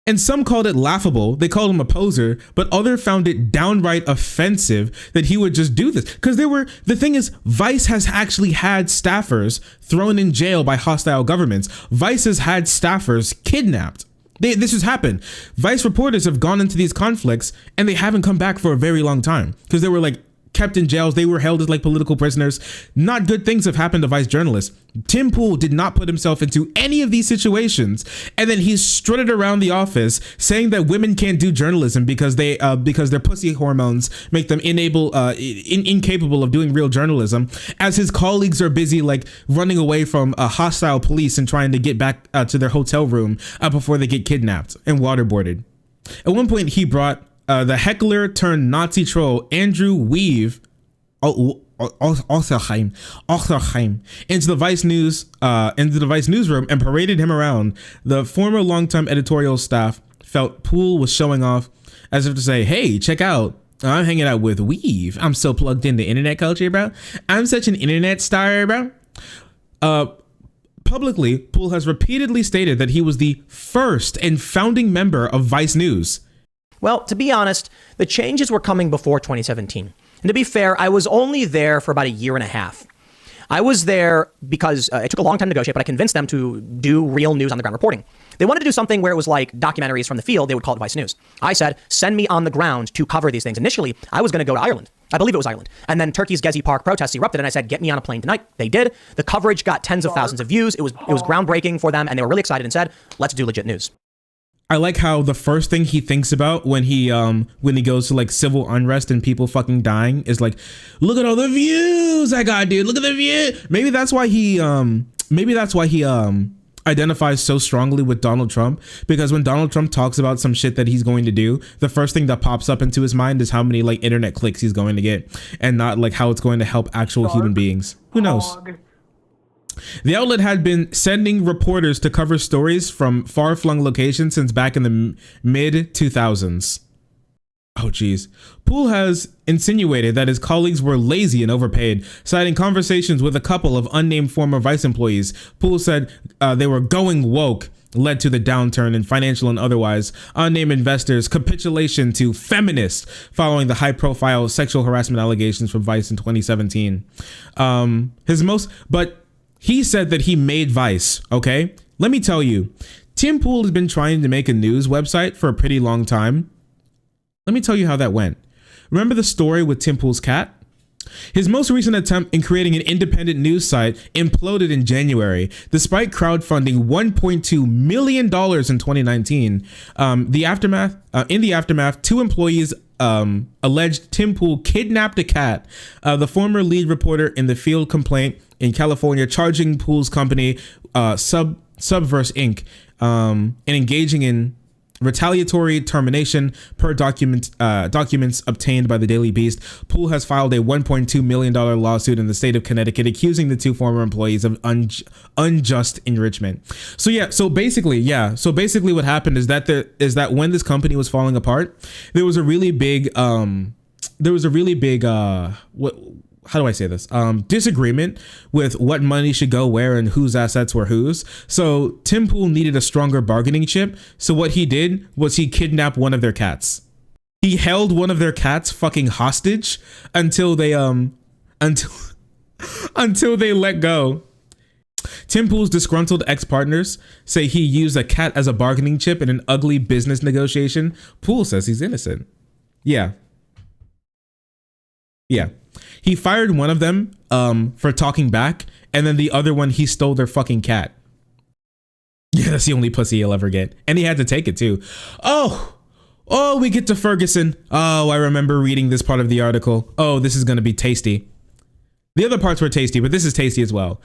And some called it laughable. They called him a poser, but others found it downright offensive that he would just do this. Because the thing is, Vice has actually had staffers thrown in jail by hostile governments. Vice has had staffers kidnapped. This has happened. Vice reporters have gone into these conflicts and they haven't come back for a very long time because they were like kept in jails. They were held as like political prisoners. Not good things have happened to Vice journalists. Tim Pool did not put himself into any of these situations, and then he strutted around the office saying that women can't do journalism because their pussy hormones make them incapable of doing real journalism, as his colleagues are busy like running away from hostile police and trying to get back to their hotel room before they get kidnapped and waterboarded. At one point, he brought the heckler turned Nazi troll Andrew Weave Otterheim into the Vice newsroom and paraded him around. The former longtime editorial staff felt Poole was showing off, as if to say, "Hey, check out, I'm hanging out with Weave. I'm so plugged into internet culture, bro. I'm such an internet star, bro." Publicly, Poole has repeatedly stated that he was the first and founding member of Vice News. Well, to be honest, the changes were coming before 2017. And to be fair, I was only there for about a year and a half. I was there because it took a long time to negotiate, but I convinced them to do real news on the ground reporting. They wanted to do something where it was like documentaries from the field. They would call it Vice News. I said, send me on the ground to cover these things. Initially, I was going to go to Ireland. I believe it was Ireland. And then Turkey's Gezi Park protests erupted, and I said, get me on a plane tonight. They did. The coverage got tens of thousands of views. It was groundbreaking for them, and they were really excited and said, let's do legit news. I like how the first thing he thinks about when he goes to like civil unrest and people fucking dying is like, look at all the views I got, dude. Look at the view. Maybe that's why he identifies so strongly with Donald Trump, because when Donald Trump talks about some shit that he's going to do, the first thing that pops up into his mind is how many like internet clicks he's going to get, and not like how it's going to help actual human beings. Who knows? The outlet had been sending reporters to cover stories from far-flung locations since back in the mid-2000s. Oh, geez. Poole has insinuated that his colleagues were lazy and overpaid, citing conversations with a couple of unnamed former Vice employees. Poole said they were going woke led to the downturn in financial and otherwise unnamed investors' capitulation to feminists following the high-profile sexual harassment allegations from Vice in 2017. But he said that he made Vice, okay? Let me tell you, Tim Pool has been trying to make a news website for a pretty long time. Let me tell you how that went. Remember the story with Tim Pool's cat? His most recent attempt in creating an independent news site imploded in January. Despite crowdfunding $1.2 million in 2019, in the aftermath, 2 employees alleged Tim Pool kidnapped a cat. The former lead reporter in the field complaint in California charging Pool's company, Subverse Inc., and engaging in retaliatory termination per documents obtained by the Daily Beast. Poole has filed a $1.2 million lawsuit in the state of Connecticut accusing the two former employees of unjust enrichment. So basically what happened is that when this company was falling apart, there was a really big how do I say this? Disagreement with what money should go where and whose assets were whose. So Tim Pool needed a stronger bargaining chip. So what he did was he kidnapped one of their cats. He held one of their cats fucking hostage until they until they let go. Tim Pool's disgruntled ex-partners say he used a cat as a bargaining chip in an ugly business negotiation. Pool says he's innocent. Yeah. He fired one of them for talking back, and then the other one, he stole their fucking cat. Yeah, that's the only pussy he'll ever get. And he had to take it too. Oh, we get to Ferguson. Oh, I remember reading this part of the article. Oh, this is going to be tasty. The other parts were tasty, but this is tasty as well.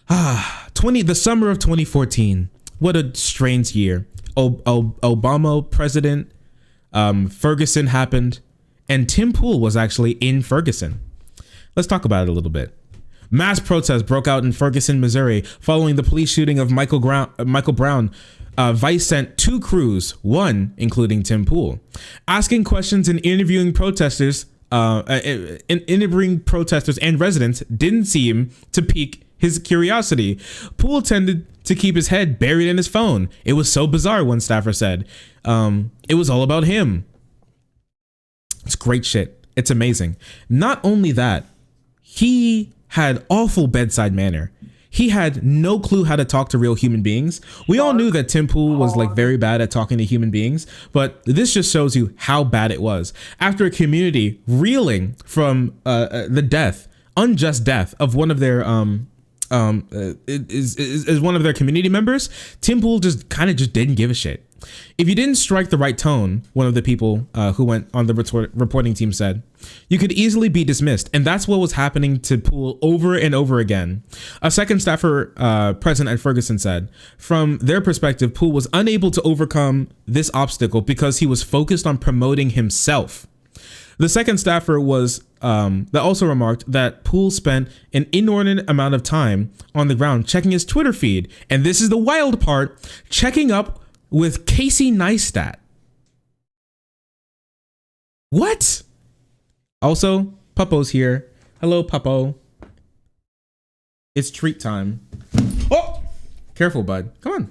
The summer of 2014. What a strange year. Obama president, Ferguson happened, and Tim Pool was actually in Ferguson. Let's talk about it a little bit. Mass protests broke out in Ferguson, Missouri, following the police shooting of Michael Brown. Vice sent 2 crews, one including Tim Pool, asking questions and interviewing protesters. Interviewing protesters and residents didn't seem to pique his curiosity. Pool tended to keep his head buried in his phone. It was so bizarre, one staffer said. It was all about him. It's great shit. It's amazing. Not only that, he had awful bedside manner. He had no clue how to talk to real human beings. We all knew that Tim Pool was like very bad at talking to human beings, but this just shows you how bad it was. After a community reeling from the unjust death of one of their is one of their community members, Tim Pool just didn't give a shit. If you didn't strike the right tone, one of the people who went on the reporting team said, you could easily be dismissed. And that's what was happening to Pool over and over again. A second staffer present at Ferguson said, from their perspective, Pool was unable to overcome this obstacle because he was focused on promoting himself. The second staffer that also remarked that Pool spent an inordinate amount of time on the ground checking his Twitter feed. And this is the wild part, checking up with Casey Neistat. What? Also, Puppo's here. Hello, Puppo. It's treat time. Oh! Careful, bud. Come on.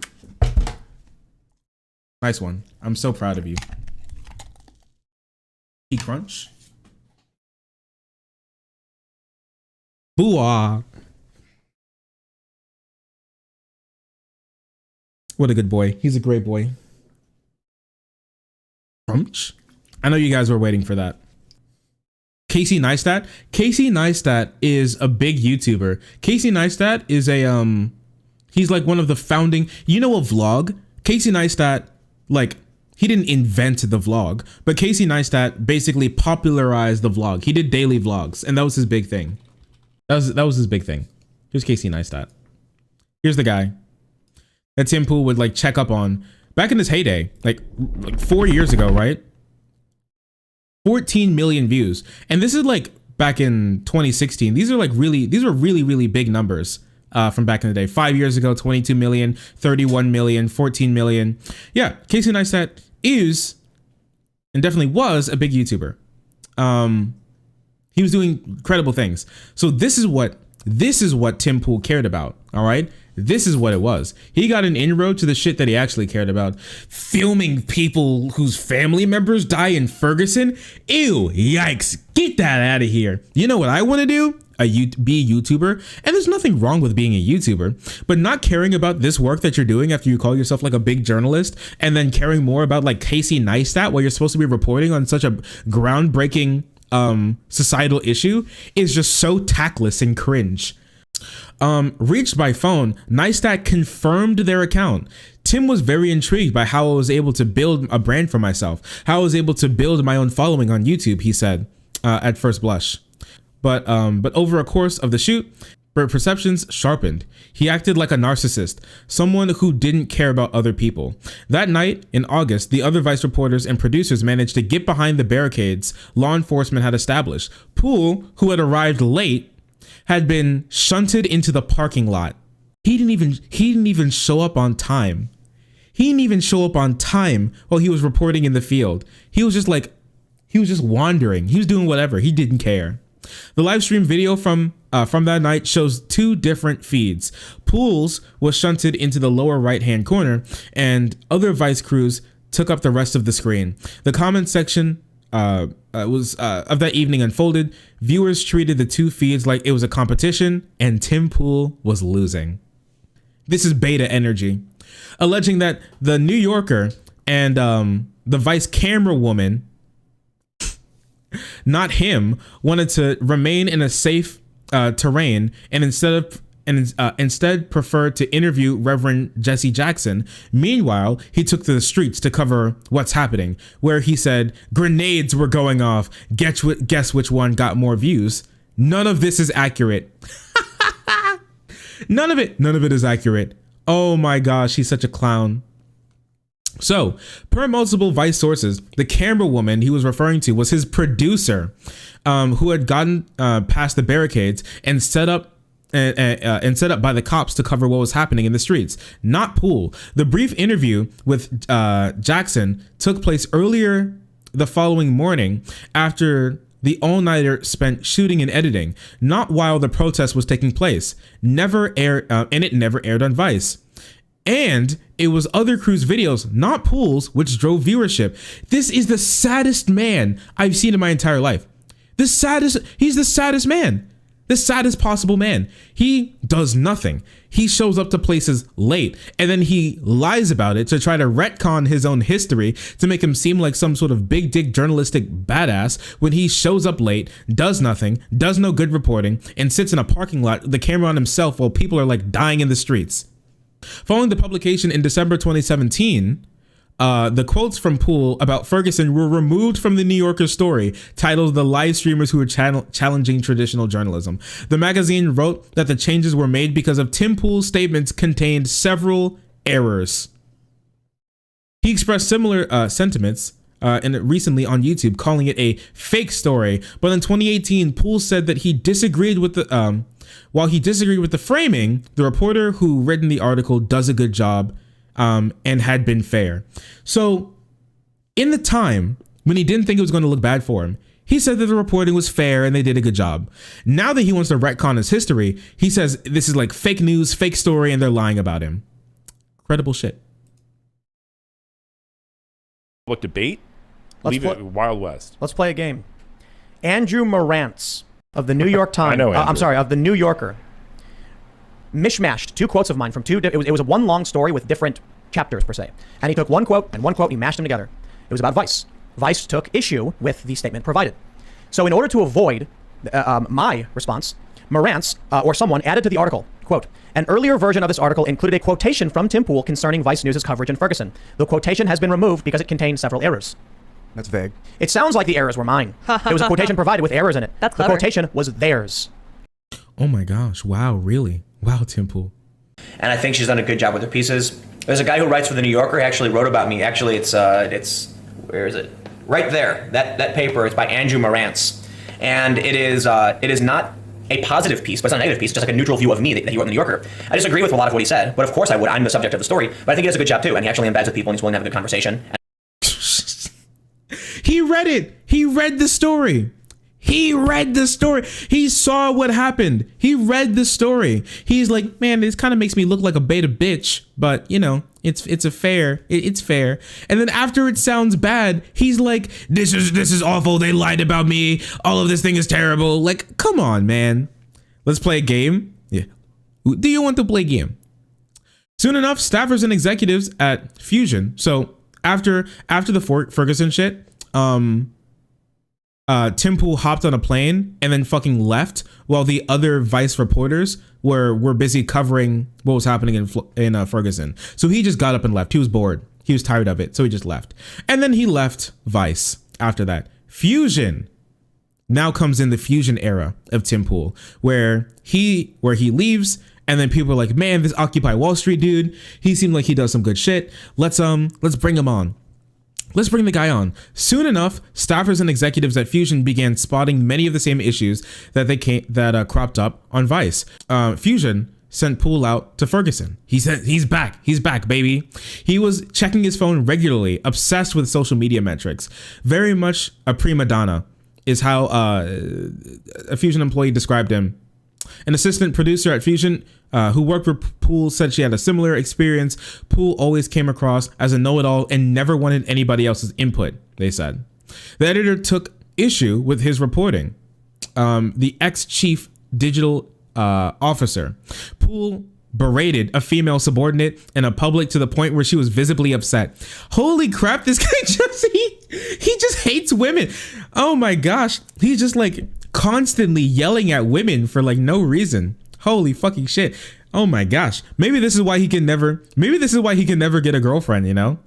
Nice one. I'm so proud of you. He crunch. Boo-ah. What a good boy. He's a great boy. Crunch. I know you guys were waiting for that. Casey Neistat. Casey Neistat is a big YouTuber. Casey Neistat is he's like one of the founding, a vlog? Casey Neistat, he didn't invent the vlog, but Casey Neistat basically popularized the vlog. He did daily vlogs, and that was his big thing. That was his big thing. Here's Casey Neistat. Here's the guy that Tim Pool would check up on back in his heyday, like 4 years ago, right? 14 million views. And this is back in 2016. These are really big numbers from back in the day. 5 years ago, 22 million, 31 million, 14 million. Yeah, Casey Neistat is, and definitely was, a big YouTuber. He was doing incredible things. So this is what Tim Pool cared about, all right? This is what it was. He got an inroad to the shit that he actually cared about. Filming people whose family members die in Ferguson? Ew, yikes. Get that out of here. You know what I want to do? Be a YouTuber. And there's nothing wrong with being a YouTuber, but not caring about this work that you're doing after you call yourself a big journalist, and then caring more about Casey Neistat while you're supposed to be reporting on such a groundbreaking societal issue is just so tactless and cringe. Reached by phone, Neistat confirmed their account. Tim was very intrigued by how I was able to build a brand for myself, how I was able to build my own following on YouTube, he said, at first blush. But over a course of the shoot, perceptions sharpened. He acted like a narcissist, someone who didn't care about other people. That night, in August, the other Vice reporters and producers managed to get behind the barricades law enforcement had established. Poole, who had arrived late, had been shunted into the parking lot. He didn't even show up on time. He didn't even show up on time while he was reporting in the field. He was just wandering. He was doing whatever. He didn't care. The live stream video from that night shows two different feeds. Poole's was shunted into the lower right-hand corner, and other Vice crews took up the rest of the screen. The comment section of that evening unfolded. Viewers treated the two feeds like it was a competition, and Tim Poole was losing. This is beta energy, alleging that the New Yorker and the Vice camera woman, not him, wanted to remain in a safe terrain and instead preferred to interview Reverend Jesse Jackson. Meanwhile, he took to the streets to cover what's happening, where he said grenades were going off. Guess which one got more views. None of this is accurate. None of it is accurate. Oh my gosh, he's such a clown. So, per multiple Vice sources, the camera woman he was referring to was his producer, who had gotten past the barricades and set up by the cops to cover what was happening in the streets, not Poole. The brief interview with Jackson took place earlier the following morning after the all-nighter spent shooting and editing, not while the protest was taking place. And it never aired on Vice. And it was other crews' videos, not Poole's, which drove viewership. This is the saddest man I've seen in my entire life. He's the saddest man. The saddest possible man. He does nothing. He shows up to places late, and then he lies about it to try to retcon his own history to make him seem like some sort of big dick journalistic badass when he shows up late, does nothing, does no good reporting, and sits in a parking lot with the camera on himself while people are like dying in the streets. Following the publication in December 2017, the quotes from Poole about Ferguson were removed from the New Yorker story titled "The Live Streamers Who Were Challenging Traditional Journalism." The magazine wrote that the changes were made because of Tim Poole's statements contained several errors. He expressed similar sentiments recently on YouTube, calling it a fake story. But in 2018, Poole said that he disagreed with the while he disagreed with the framing, the reporter who written the article does a good job and had been fair. So in the time when he didn't think it was going to look bad for him, he said that the reporting was fair and they did a good job. Now that he wants to retcon his history, he says this is like fake news, fake story, and they're lying about him. Credible shit. Public debate? Leave it Wild West. Let's play a game. Andrew Marantz of the New York Times. I know Andrew. I'm sorry, of the New Yorker. Mishmashed two quotes of mine from it was a one long story with different chapters per se. And he took one quote and one quote, he mashed them together. It was about Vice. Vice took issue with the statement provided. So in order to avoid my response, Marantz or someone added to the article, quote, "An earlier version of this article included a quotation from Tim Poole concerning Vice News' coverage in Ferguson. The quotation has been removed because it contained several errors." That's vague. It sounds like the errors were mine. It was a quotation provided with errors in it. That's the clever. quotation was theirs. Oh my gosh. Wow. Really? Wow, Tim Poole. And I think she's done a good job with her pieces. There's a guy who writes for the New Yorker who actually wrote about me. Actually, it's where is it? Right there. That paper is by Andrew Marantz, and it is not a positive piece, but it's not a negative piece. It's just like a neutral view of me that he wrote in the New Yorker. I disagree with a lot of what he said, but of course I would. I'm the subject of the story, but I think he does a good job too, and he actually embeds with people and he's willing to have a good conversation. He read it. He read the story. He read the story. He saw what happened. He read the story. He's like, man, this kind of makes me look like a beta bitch, but you know, it's fair. It's fair. And then after it sounds bad, he's like, this is awful. They lied about me. All of this thing is terrible. Like, come on, man. Let's play a game. Yeah. Do you want to play a game? Soon enough, staffers and executives at Fusion. So after the Ferguson shit, Tim Poole hopped on a plane and then fucking left while the other Vice reporters were busy covering what was happening in Ferguson. So he just got up and left. He was bored. He was tired of it. So he just left. And then he left Vice after that. Fusion Now comes in the Fusion era of Tim Pool, where he leaves, and then people are like, man, this Occupy Wall Street dude, he seemed like he does some good shit. Let's bring him on. Let's bring the guy on. Soon enough, staffers and executives at Fusion began spotting many of the same issues that cropped up on Vice. Fusion sent Poole out to Ferguson. He said, he's back, baby. He was checking his phone regularly, obsessed with social media metrics. Very much a prima donna is how a Fusion employee described him. An assistant producer at Fusion who worked with Poole said she had a similar experience. Poole always came across as a know-it-all and never wanted anybody else's input, they said. The editor took issue with his reporting. The ex-chief digital officer, Poole berated a female subordinate in a public to the point where she was visibly upset. Holy crap, this guy he just hates women. Oh my gosh, he's just like constantly yelling at women for like no reason. Holy fucking shit. Oh my gosh. Maybe this is why he can never get a girlfriend, you know?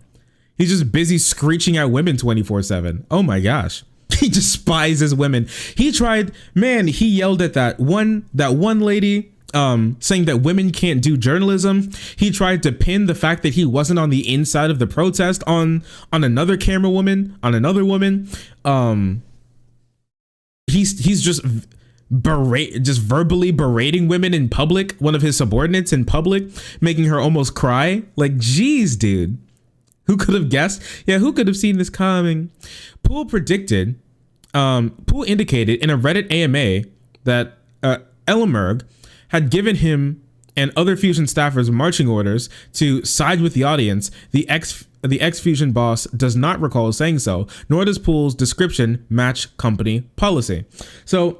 He's just busy screeching at women 24/7. Oh my gosh. He despises women. He yelled at that one lady saying that women can't do journalism. He tried to pin the fact that he wasn't on the inside of the protest on another another woman. He's just verbally berating women in public, one of his subordinates in public, making her almost cry. Like, geez, dude. Who could have guessed? Yeah, who could have seen this coming? Poole indicated in a Reddit AMA that Ellenberg had given him and other Fusion staffers marching orders to side with the audience. The ex-Fusion boss does not recall saying so, nor does Poole's description match company policy. So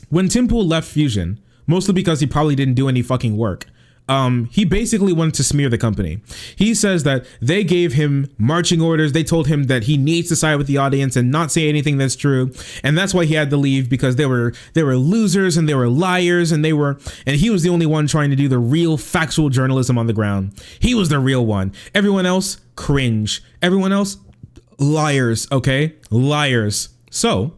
when Tim Poole left Fusion, mostly because he probably didn't do any fucking work, he basically wanted to smear the company. He says that they gave him marching orders. They told him that he needs to side with the audience and not say anything that's true. And that's why he had to leave, because they were losers and they were liars and he was the only one trying to do the real factual journalism on the ground. He was the real one. Everyone else, cringe. Everyone else, liars. Okay. Liars. So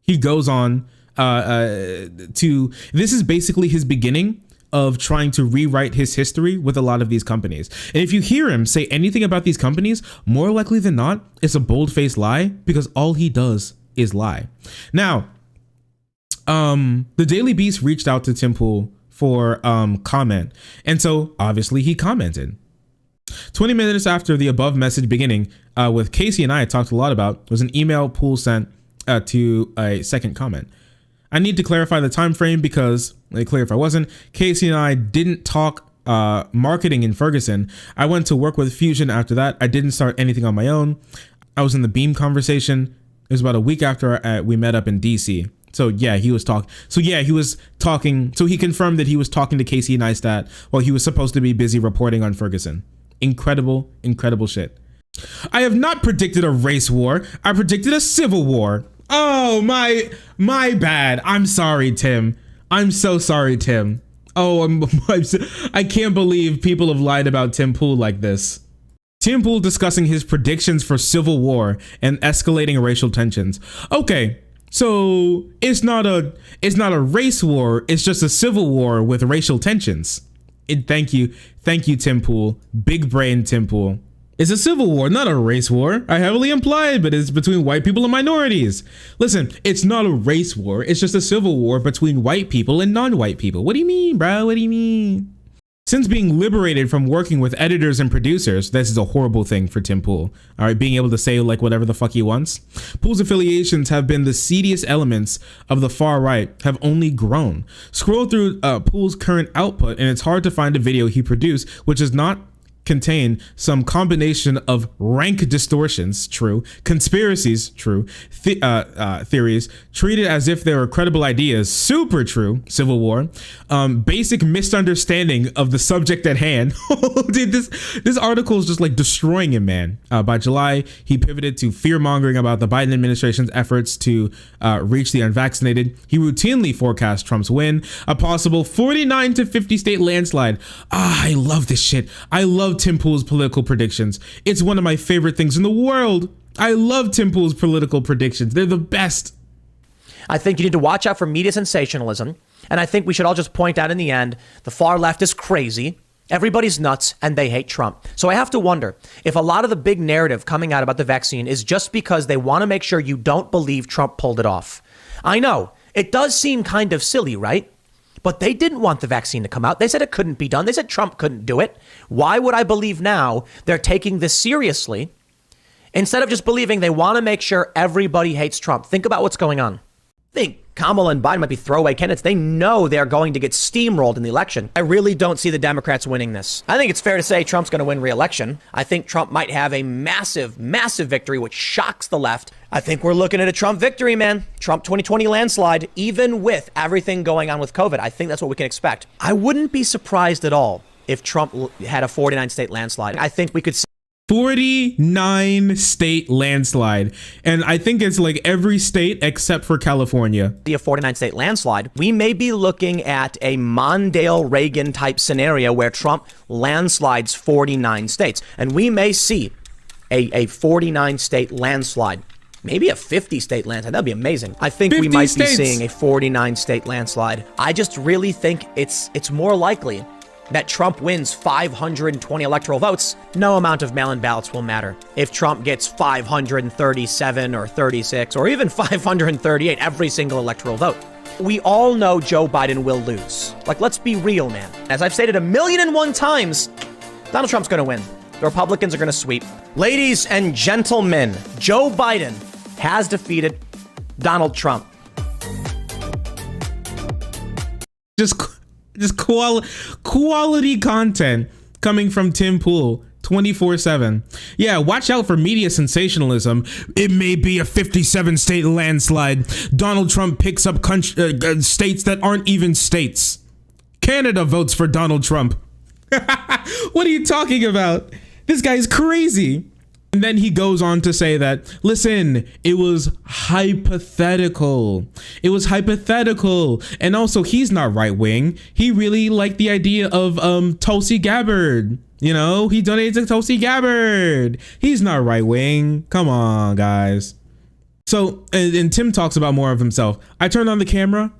he goes on, this is basically his beginning of trying to rewrite his history with a lot of these companies. And if you hear him say anything about these companies, more likely than not, it's a bold-faced lie, because all he does is lie. Now, the Daily Beast reached out to Tim Poole for comment. And so obviously he commented. 20 minutes after the above message beginning, with Casey and I talked a lot about, was an email Poole sent to a second comment. I need to clarify the time frame because, clear if I wasn't, Casey and I didn't talk marketing in Ferguson. I went to work with Fusion after that. I didn't start anything on my own. I was in the Beam conversation. It was about a week after we met up in DC. So yeah, he was talking. So he confirmed that he was talking to Casey Neistat while he was supposed to be busy reporting on Ferguson. Incredible, incredible shit. I have not predicted a race war. I predicted a civil war. Oh, my bad. I'm sorry, Tim. I'm so sorry, Tim. Oh, I can't believe people have lied about Tim Poole like this. Tim Poole discussing his predictions for civil war and escalating racial tensions. Okay, so it's not a race war. It's just a civil war with racial tensions. Thank you, Tim Poole. Big brain, Tim Poole. It's a civil war, not a race war. I heavily implied, but it's between white people and minorities. Listen, it's not a race war. It's just a civil war between white people and non-white people. What do you mean, bro? What do you mean? Since being liberated from working with editors and producers, this is a horrible thing for Tim Poole. All right, being able to say like whatever the fuck he wants. Poole's affiliations have been the seediest elements of the far right, have only grown. Scroll through Poole's current output and it's hard to find a video he produced which is not contain some combination of rank distortions, true, conspiracies, true, theories, treated as if they were credible ideas, super true, civil war, basic misunderstanding of the subject at hand. Dude, this article is just like destroying him, man. By July, he pivoted to fear-mongering about the Biden administration's efforts to reach the unvaccinated. He routinely forecast Trump's win, a possible 49 to 50 state landslide. I love this shit. I love Tim Poole's political predictions. It's one of my favorite things in the world. I love Tim Poole's political predictions. They're the best. I think you need to watch out for media sensationalism. And I think we should all just point out in the end, the far left is crazy. Everybody's nuts and they hate Trump. So I have to wonder if a lot of the big narrative coming out about the vaccine is just because they want to make sure you don't believe Trump pulled it off. I know it does seem kind of silly, right? But they didn't want the vaccine to come out. They said it couldn't be done. They said Trump couldn't do it. Why would I believe now they're taking this seriously instead of just believing they want to make sure everybody hates Trump? Think about what's going on. Think Kamala and Biden might be throwaway candidates. They know they're going to get steamrolled in the election. I really don't see the Democrats winning this. I think it's fair to say Trump's going to win re-election. I think Trump might have a massive, massive victory, which shocks the left. I think we're looking at a Trump victory, man. Trump 2020 landslide, even with everything going on with COVID. I think that's what we can expect. I wouldn't be surprised at all if Trump had a 49 state landslide. I think we could see 49 state landslide. And I think it's like every state except for California. A 49 state landslide. We may be looking at a Mondale Reagan type scenario where Trump landslides 49 states. And we may see a 49 state landslide. Maybe a 50 state landslide. That'd be amazing. I think we might be seeing a 49 state landslide. I just really think it's more likely that Trump wins 520 electoral votes. No amount of mail-in ballots will matter. If Trump gets 537 or 36 or even 538 every single electoral vote. We all know Joe Biden will lose. Like, let's be real, man. As I've stated 1,000,001 times, Donald Trump's going to win. The Republicans are going to sweep. Ladies and gentlemen, Joe Biden has defeated Donald Trump. Just quality content coming from Tim Pool 24/7. Yeah, watch out for media sensationalism. It may be a 57 state landslide. Donald Trump picks up states that aren't even states. Canada votes for Donald Trump. What are you talking about? This guy's crazy. And then he goes on to say that, listen, it was hypothetical. It was hypothetical. And also, he's not right wing. He really liked the idea of Tulsi Gabbard. You know, he donated to Tulsi Gabbard. He's not right wing. Come on, guys. So, and Tim talks about more of himself. I turned on the camera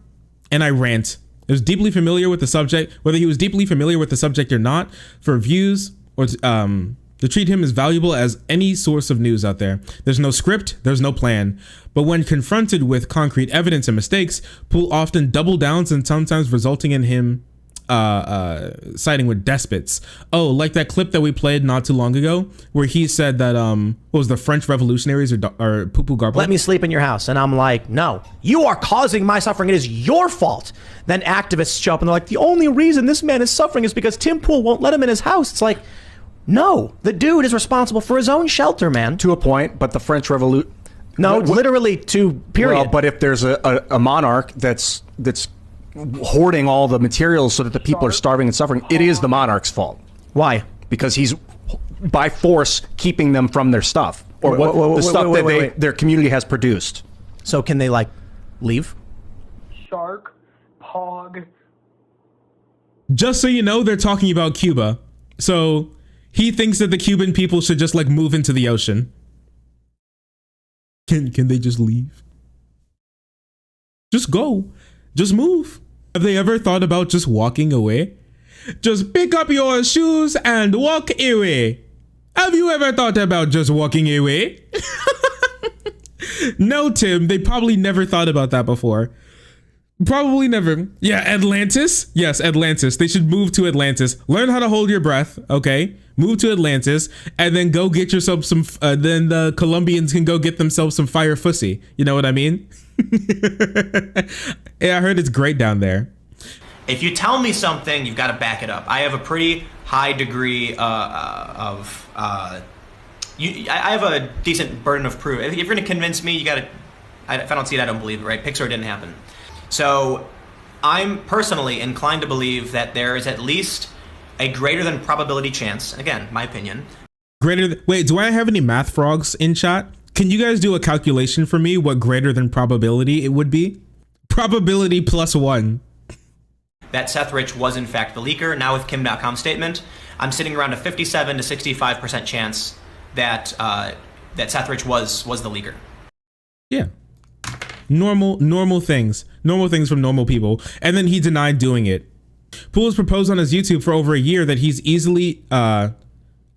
and I rant. I was deeply familiar with the subject, whether he was deeply familiar with the subject or not, for views or to treat him as valuable as any source of news out there. There's no script, there's no plan. But when confronted with concrete evidence and mistakes, Poole often double downs and sometimes resulting in him siding with despots. Oh, like that clip that we played not too long ago, where he said that what was the French revolutionaries or poo-poo garble? Let me sleep in your house. And I'm like, no, you are causing my suffering. It is your fault. Then activists show up and they're like, the only reason this man is suffering is because Tim Pool won't let him in his house. It's like, no, the dude is responsible for his own shelter, man. To a point, but the French Revolution... No, literally to period. Well, but if there's a monarch that's hoarding all the materials so that the people are starving and suffering, it is the monarch's fault. Why? Because he's, by force, keeping them from their stuff. Or the stuff that their community has produced. So can they, like, leave? Shark, Pog. Just so you know, they're talking about Cuba. So... he thinks that the Cuban people should just like move into the ocean. Can they just leave? Just go. Just move. Have they ever thought about just walking away? Just pick up your shoes and walk away. Have you ever thought about just walking away? No, Tim, they probably never thought about that before. Probably never. Yeah, Atlantis. Yes, Atlantis. They should move to Atlantis. Learn how to hold your breath. Okay. Move to Atlantis and then go get yourself some. Then the Colombians can go get themselves some fire fussy. You know what I mean? Yeah, I heard it's great down there. If you tell me something, you've got to back it up. I have a pretty high degree of. I have a decent burden of proof. If you're going to convince me, you got to. If I don't see it, I don't believe it. Right? Pixar didn't happen. So I'm personally inclined to believe that there is at least a greater than probability chance, again, my opinion. Wait, do I have any math frogs in chat? Can you guys do a calculation for me what greater than probability it would be? Probability +1. That Seth Rich was in fact the leaker. Now with Kim.com's statement, I'm sitting around a 57 to 65% chance that that Seth Rich was the leaker. Yeah. Normal things from normal people. And then he denied doing it. Poole has proposed on his YouTube for over a year that he's easily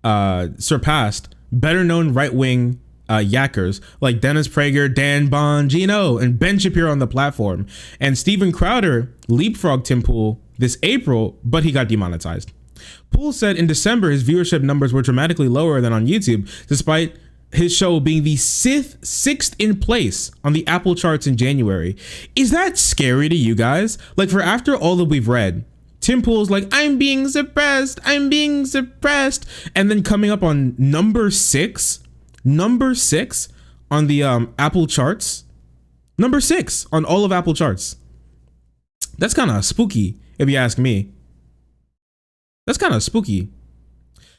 surpassed better known right-wing yackers like Dennis Prager, Dan Bongino, and Ben Shapiro on the platform. And Steven Crowder leapfrogged Tim Pool this April, but he got demonetized. Poole said in December his viewership numbers were dramatically lower than on YouTube, despite his show being the sixth in place on the Apple charts in January. Is that scary to you guys? Like, for after all that we've read, Tim Pool's like, I'm being suppressed, and then coming up on number six on the Apple charts, number 6 on all of Apple charts. That's kind of spooky, if you ask me. That's kind of spooky.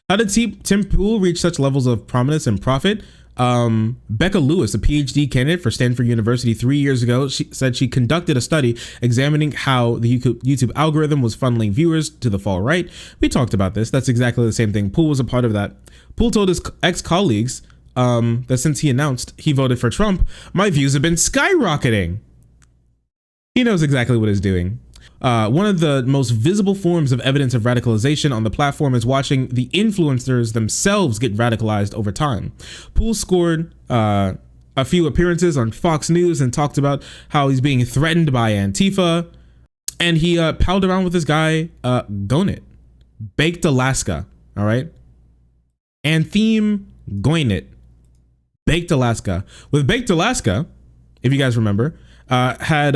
How did Tim Pool reach such levels of prominence and profit? Becca Lewis, a PhD candidate for Stanford University 3 years ago, she said she conducted a study examining how the YouTube algorithm was funneling viewers to the far right. We talked about this. That's exactly the same thing. Poole was a part of that. Poole told his ex-colleagues that since he announced he voted for Trump, my views have been skyrocketing. He knows exactly what he's doing. One of the most visible forms of evidence of radicalization on the platform is watching the influencers themselves get radicalized over time. Poole scored a few appearances on Fox News and talked about how he's being threatened by Antifa. And he palled around with this guy, Gonit. Baked Alaska, all right? Anthem Goinit. Baked Alaska. With Baked Alaska, if you guys remember, had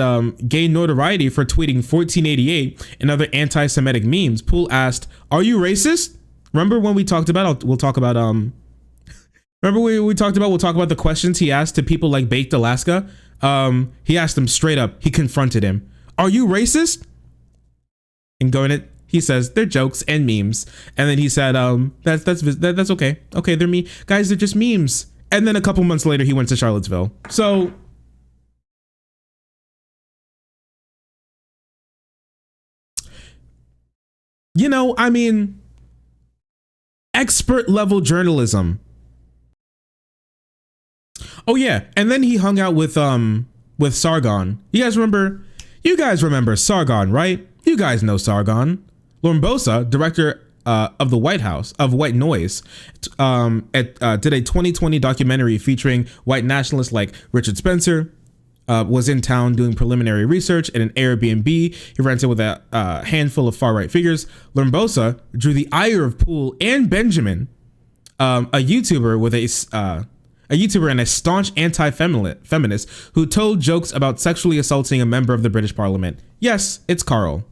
gained notoriety for tweeting 1488 and other anti-Semitic memes. Poole asked, "Are you racist?" Remember when we talked about? We'll talk about we talked about the questions he asked to people like Baked Alaska. He asked them straight up. He confronted him. "Are you racist?" And going it, he says they're jokes and memes. And then he said, "That's okay. Okay, they're me guys. They're just memes." And then a couple months later, he went to Charlottesville. So. You know, I mean, expert level journalism. Oh yeah, and then he hung out with Sargon. You guys remember Sargon, right? You guys know Sargon. Lormbosa, director of the White House of White Noise, did a 2020 documentary featuring white nationalists like Richard Spencer. Was in town doing preliminary research at an Airbnb. He rented with a handful of far-right figures. Lormbosa drew the ire of Poole and Benjamin, a YouTuber and a staunch anti-feminist who told jokes about sexually assaulting a member of the British Parliament. Yes, it's Carl.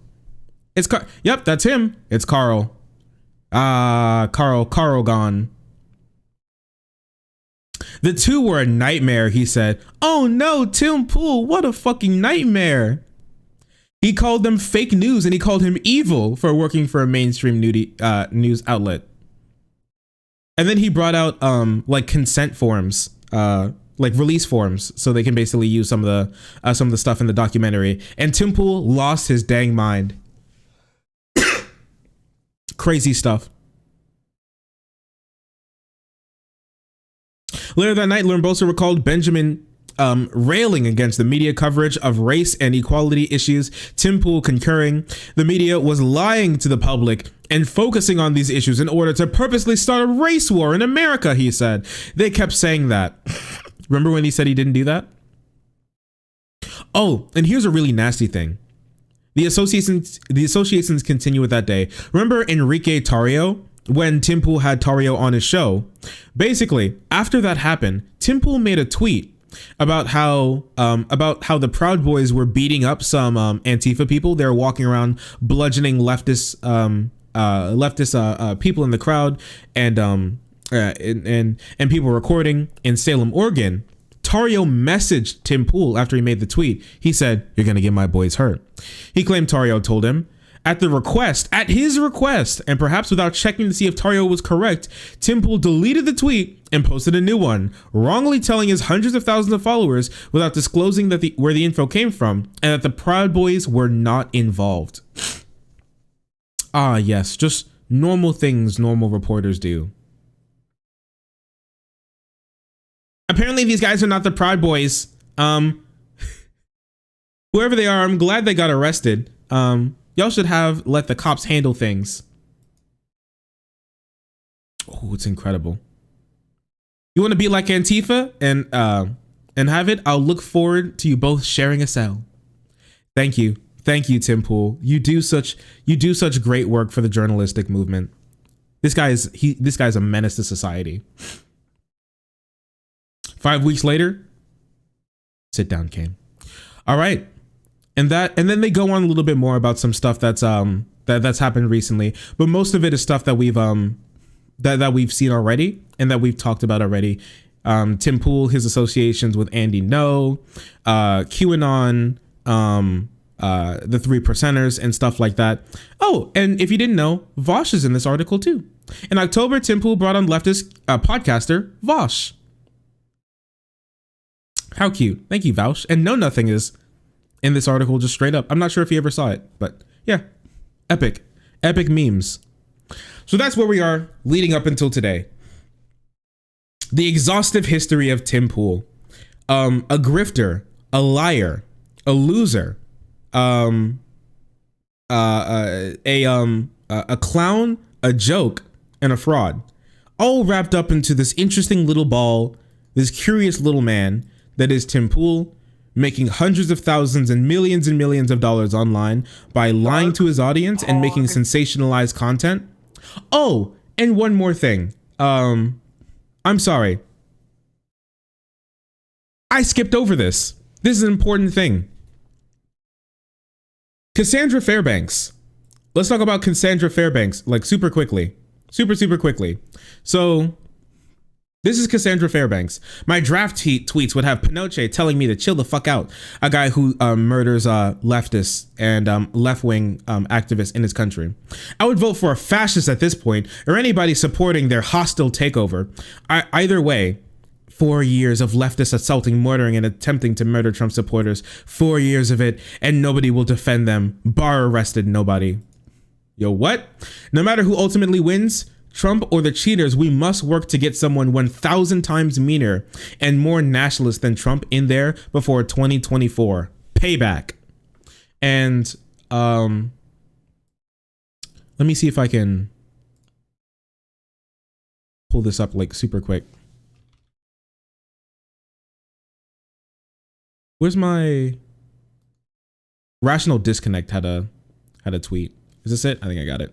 Yep, that's him. It's Carl. Carl gone. The two were a nightmare, he said. Oh no, Tim Pool, what a fucking nightmare. He called them fake news and he called him evil for working for a mainstream news outlet. And then he brought out like consent forms, like release forms, so they can basically use some of the stuff in the documentary. And Tim Pool lost his dang mind. Crazy stuff. Later that night, Lormbosa recalled Benjamin railing against the media coverage of race and equality issues, Tim Pool concurring the media was lying to the public and focusing on these issues in order to purposely start a race war in America, he said. They kept saying that. Remember when he said he didn't do that? Oh, and here's a really nasty thing. The associations continue with that day. Remember Enrique Tarrio? When Tim Pool had Tarrio on his show, basically after that happened, Tim Pool made a tweet about how the Proud Boys were beating up some Antifa people. They were walking around bludgeoning leftist people in the crowd, and people recording in Salem, Oregon. Tarrio messaged Tim Pool after he made the tweet. He said, "You're gonna get my boys hurt." He claimed Tarrio told him. At his request, and perhaps without checking to see if Tarrio was correct, Tim Pool deleted the tweet and posted a new one, wrongly telling his hundreds of thousands of followers without disclosing where the info came from and that the Proud Boys were not involved. Ah, yes, just normal things normal reporters do. Apparently, these guys are not the Proud Boys. Whoever they are, I'm glad they got arrested. Y'all should have let the cops handle things. Oh, it's incredible. You want to be like Antifa and have it? I'll look forward to you both sharing a cell. Thank you. Thank you, Tim Pool. You do such great work for the journalistic movement. This guy's a menace to society. 5 weeks later, sit down, Kane. All right. And then they go on a little bit more about some stuff that's happened recently, but most of it is stuff that we've seen already and that we've talked about already. Tim Pool, his associations with Andy No, QAnon, the 3 percenters and stuff like that. Oh, and if you didn't know, Vosh is in this article too. In October, Tim Pool brought on leftist podcaster Vosh. How cute. Thank you, Vosh. And No Nothing is in this article just straight up. I'm not sure if you ever saw it, but yeah, epic memes. So that's where we are leading up until today. The exhaustive history of Tim Pool. A grifter, a liar, a loser, a clown, a joke, and a fraud. All wrapped up into this interesting little ball, this curious little man that is Tim Pool, making hundreds of thousands and millions of dollars online by lying to his audience and making sensationalized content. Oh, and one more thing. I'm sorry. I skipped over this. This is an important thing. Cassandra Fairbanks. Let's talk about Cassandra Fairbanks, like super quickly. Super quickly. So this is Cassandra Fairbanks. My draft tweets would have Pinochet telling me to chill the fuck out. A guy who murders leftists and left-wing activists in his country. I would vote for a fascist at this point, or anybody supporting their hostile takeover. Either way, 4 years of leftists assaulting, murdering, and attempting to murder Trump supporters. 4 years of it, and nobody will defend them. Bar arrested nobody. Yo, what? No matter who ultimately wins, Trump or the cheaters, we must work to get someone 1,000 times meaner and more nationalist than Trump in there before 2024. Payback. And let me see if I can pull this up like super quick. Where's my Rational Disconnect had a tweet. Is this it? I think I got it.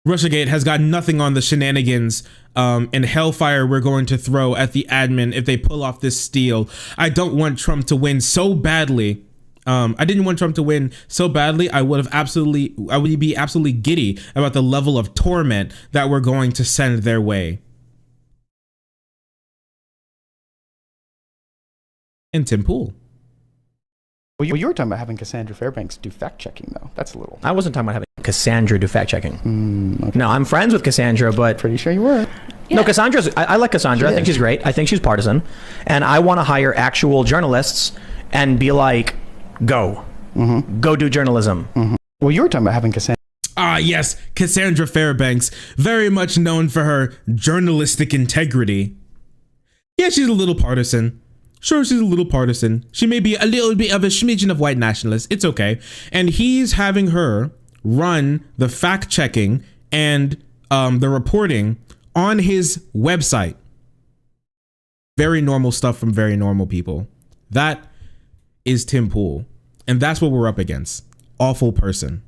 Russiagate has got nothing on the shenanigans and hellfire we're going to throw at the admin if they pull off this steal. I don't want Trump to win so badly. I didn't want Trump to win so badly. I would be absolutely giddy about the level of torment that we're going to send their way. And Tim Pool. Well, you were talking about having Cassandra Fairbanks do fact checking, though. That's a little. I wasn't talking about having Cassandra do fact checking. Okay. No, I'm friends with Cassandra, but Pretty sure you were. no, Cassandra's. I like Cassandra. I think she's great. I think she's partisan, and I want to hire actual journalists and be like, go do journalism. Well, you were talking about having Cassandra. Ah, yes, Cassandra Fairbanks, very much known for her journalistic integrity. Yeah, she's a little partisan. Sure, she's a little partisan. She may be a little bit of a smidgen of white nationalist. It's okay. And he's having her run the fact checking and the reporting on his website. Very normal stuff from very normal people. That is Tim Pool. And that's what we're up against. Awful person.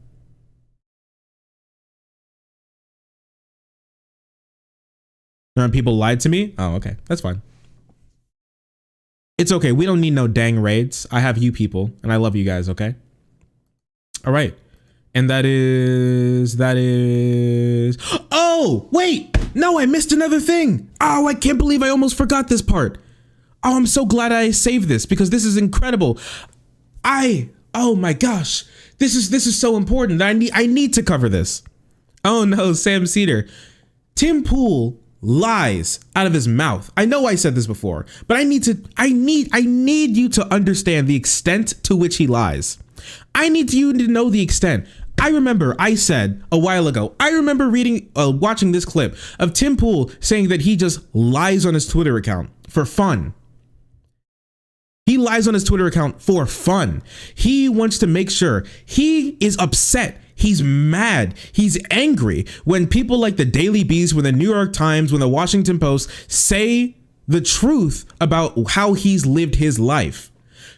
And people lied to me? Oh, okay. That's fine. It's okay. We don't need no dang raids. I have you people, and I love you guys, okay? All right. And that is... Oh, wait. No, I missed another thing. Oh, I can't believe I almost forgot this part. Oh, I'm so glad I saved this because this is incredible. Oh my gosh. This is so important. I need to cover this. Oh no, Sam Cedar. Tim Pool lies out of his mouth. I know I said this before, but I need you to understand the extent to which he lies. I need you to know the extent. I remember I said a while ago, I remember watching this clip of Tim Pool saying that he just lies on his Twitter account for fun. He lies on his Twitter account for fun. He wants to make sure. He is upset. He's mad. He's angry when people like the Daily Beast, when the New York Times, when the Washington Post say the truth about how he's lived his life.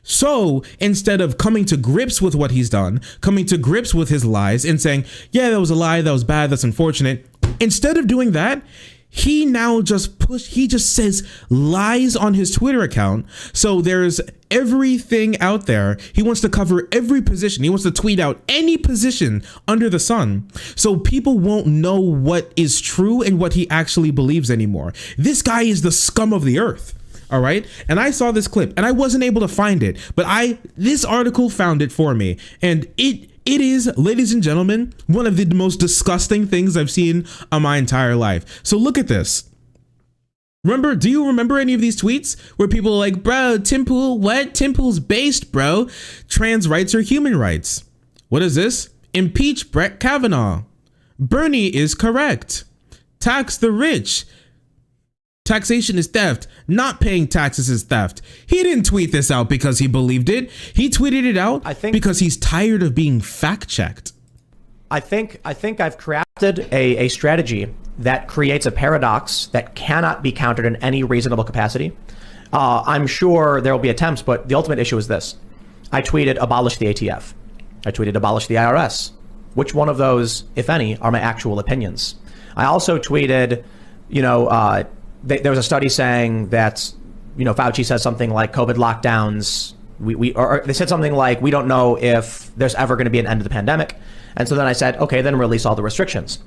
So instead of coming to grips with what he's done, coming to grips with his lies and saying, yeah, that was a lie, that was bad, that's unfortunate. Instead of doing that, he now he just says lies on his Twitter account. So there's everything out there. He wants to cover every position. He wants to tweet out any position under the sun. So people won't know what is true and what he actually believes anymore. This guy is the scum of the earth. All right. And I saw this clip and I wasn't able to find it, but this article found it for me. And it is, ladies and gentlemen, one of the most disgusting things I've seen in my entire life. So look at this. Do you remember any of these tweets where people are like, bro, Tim Pool, what? Tim Pool's based, bro. Trans rights are human rights. What is this? Impeach Brett Kavanaugh. Bernie is correct. Tax the rich. Taxation is theft. Not paying taxes is theft. He didn't tweet this out because he believed it. He tweeted it out because he's tired of being fact checked. I think I've crafted a strategy that creates a paradox that cannot be countered in any reasonable capacity. I'm sure there will be attempts, but the ultimate issue is this. I tweeted abolish the ATF. I tweeted abolish the IRS. Which one of those, if any, are my actual opinions? I also tweeted, there was a study saying that, Fauci said something like COVID lockdowns. Or they said something like, we don't know if there's ever going to be an end to the pandemic. And so then I said, okay, then release all the restrictions.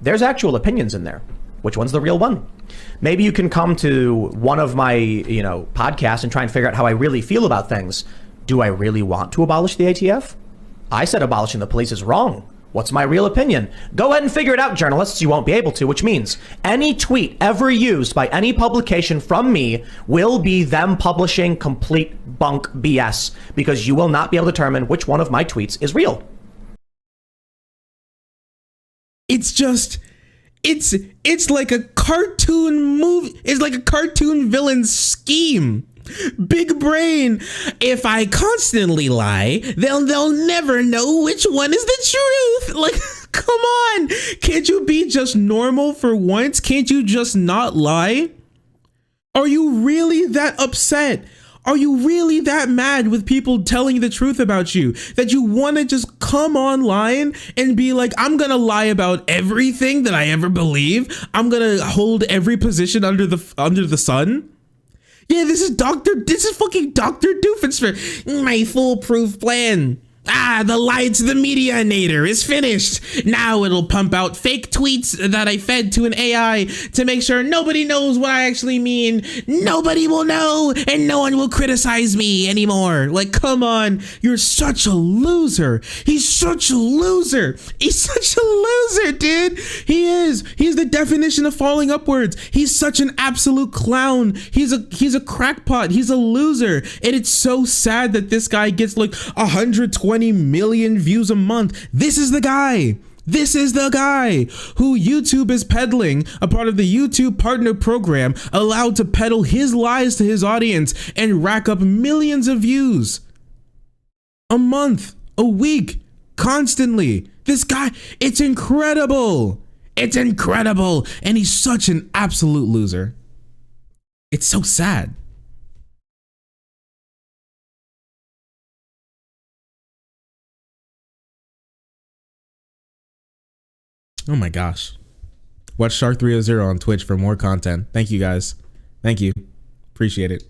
There's actual opinions in there. Which one's the real one? Maybe you can come to one of my, podcasts and try and figure out how I really feel about things. Do I really want to abolish the ATF? I said abolishing the police is wrong. What's my real opinion? Go ahead and figure it out, journalists. You won't be able to, which means any tweet ever used by any publication from me will be them publishing complete bunk BS, because you will not be able to determine which one of my tweets is real. It's like a cartoon movie. It's like a cartoon villain scheme. Big brain. If I constantly lie, they'll never know which one is the truth. Like, come on. Can't you be just normal for once? Can't you just not lie? Are you really that upset? Are you really that mad with people telling the truth about you that you want to just come online and be like, I'm going to lie about everything that I ever believe. I'm going to hold every position under the sun. Yeah, this is fucking Dr. Doofenshmirtz. My foolproof plan. The lie to the medianator is finished. Now it'll pump out fake tweets that I fed to an AI to make sure nobody knows what I actually mean. Nobody will know and no one will criticize me anymore. Like, come on. You're such a loser. He's such a loser. He's such a loser, dude. He is. He's the definition of falling upwards. He's such an absolute clown. He's a crackpot. He's a loser. And it's so sad that this guy gets like 120 million views a month. This is the guy. This is the guy who YouTube is peddling, a part of the YouTube partner program, allowed to peddle his lies to his audience and rack up millions of views a month, a week, constantly. This guy, it's incredible. It's incredible. And he's such an absolute loser. It's so sad. Oh my gosh. Watch Shark 300 on Twitch for more content. Thank you guys. Thank you. Appreciate it.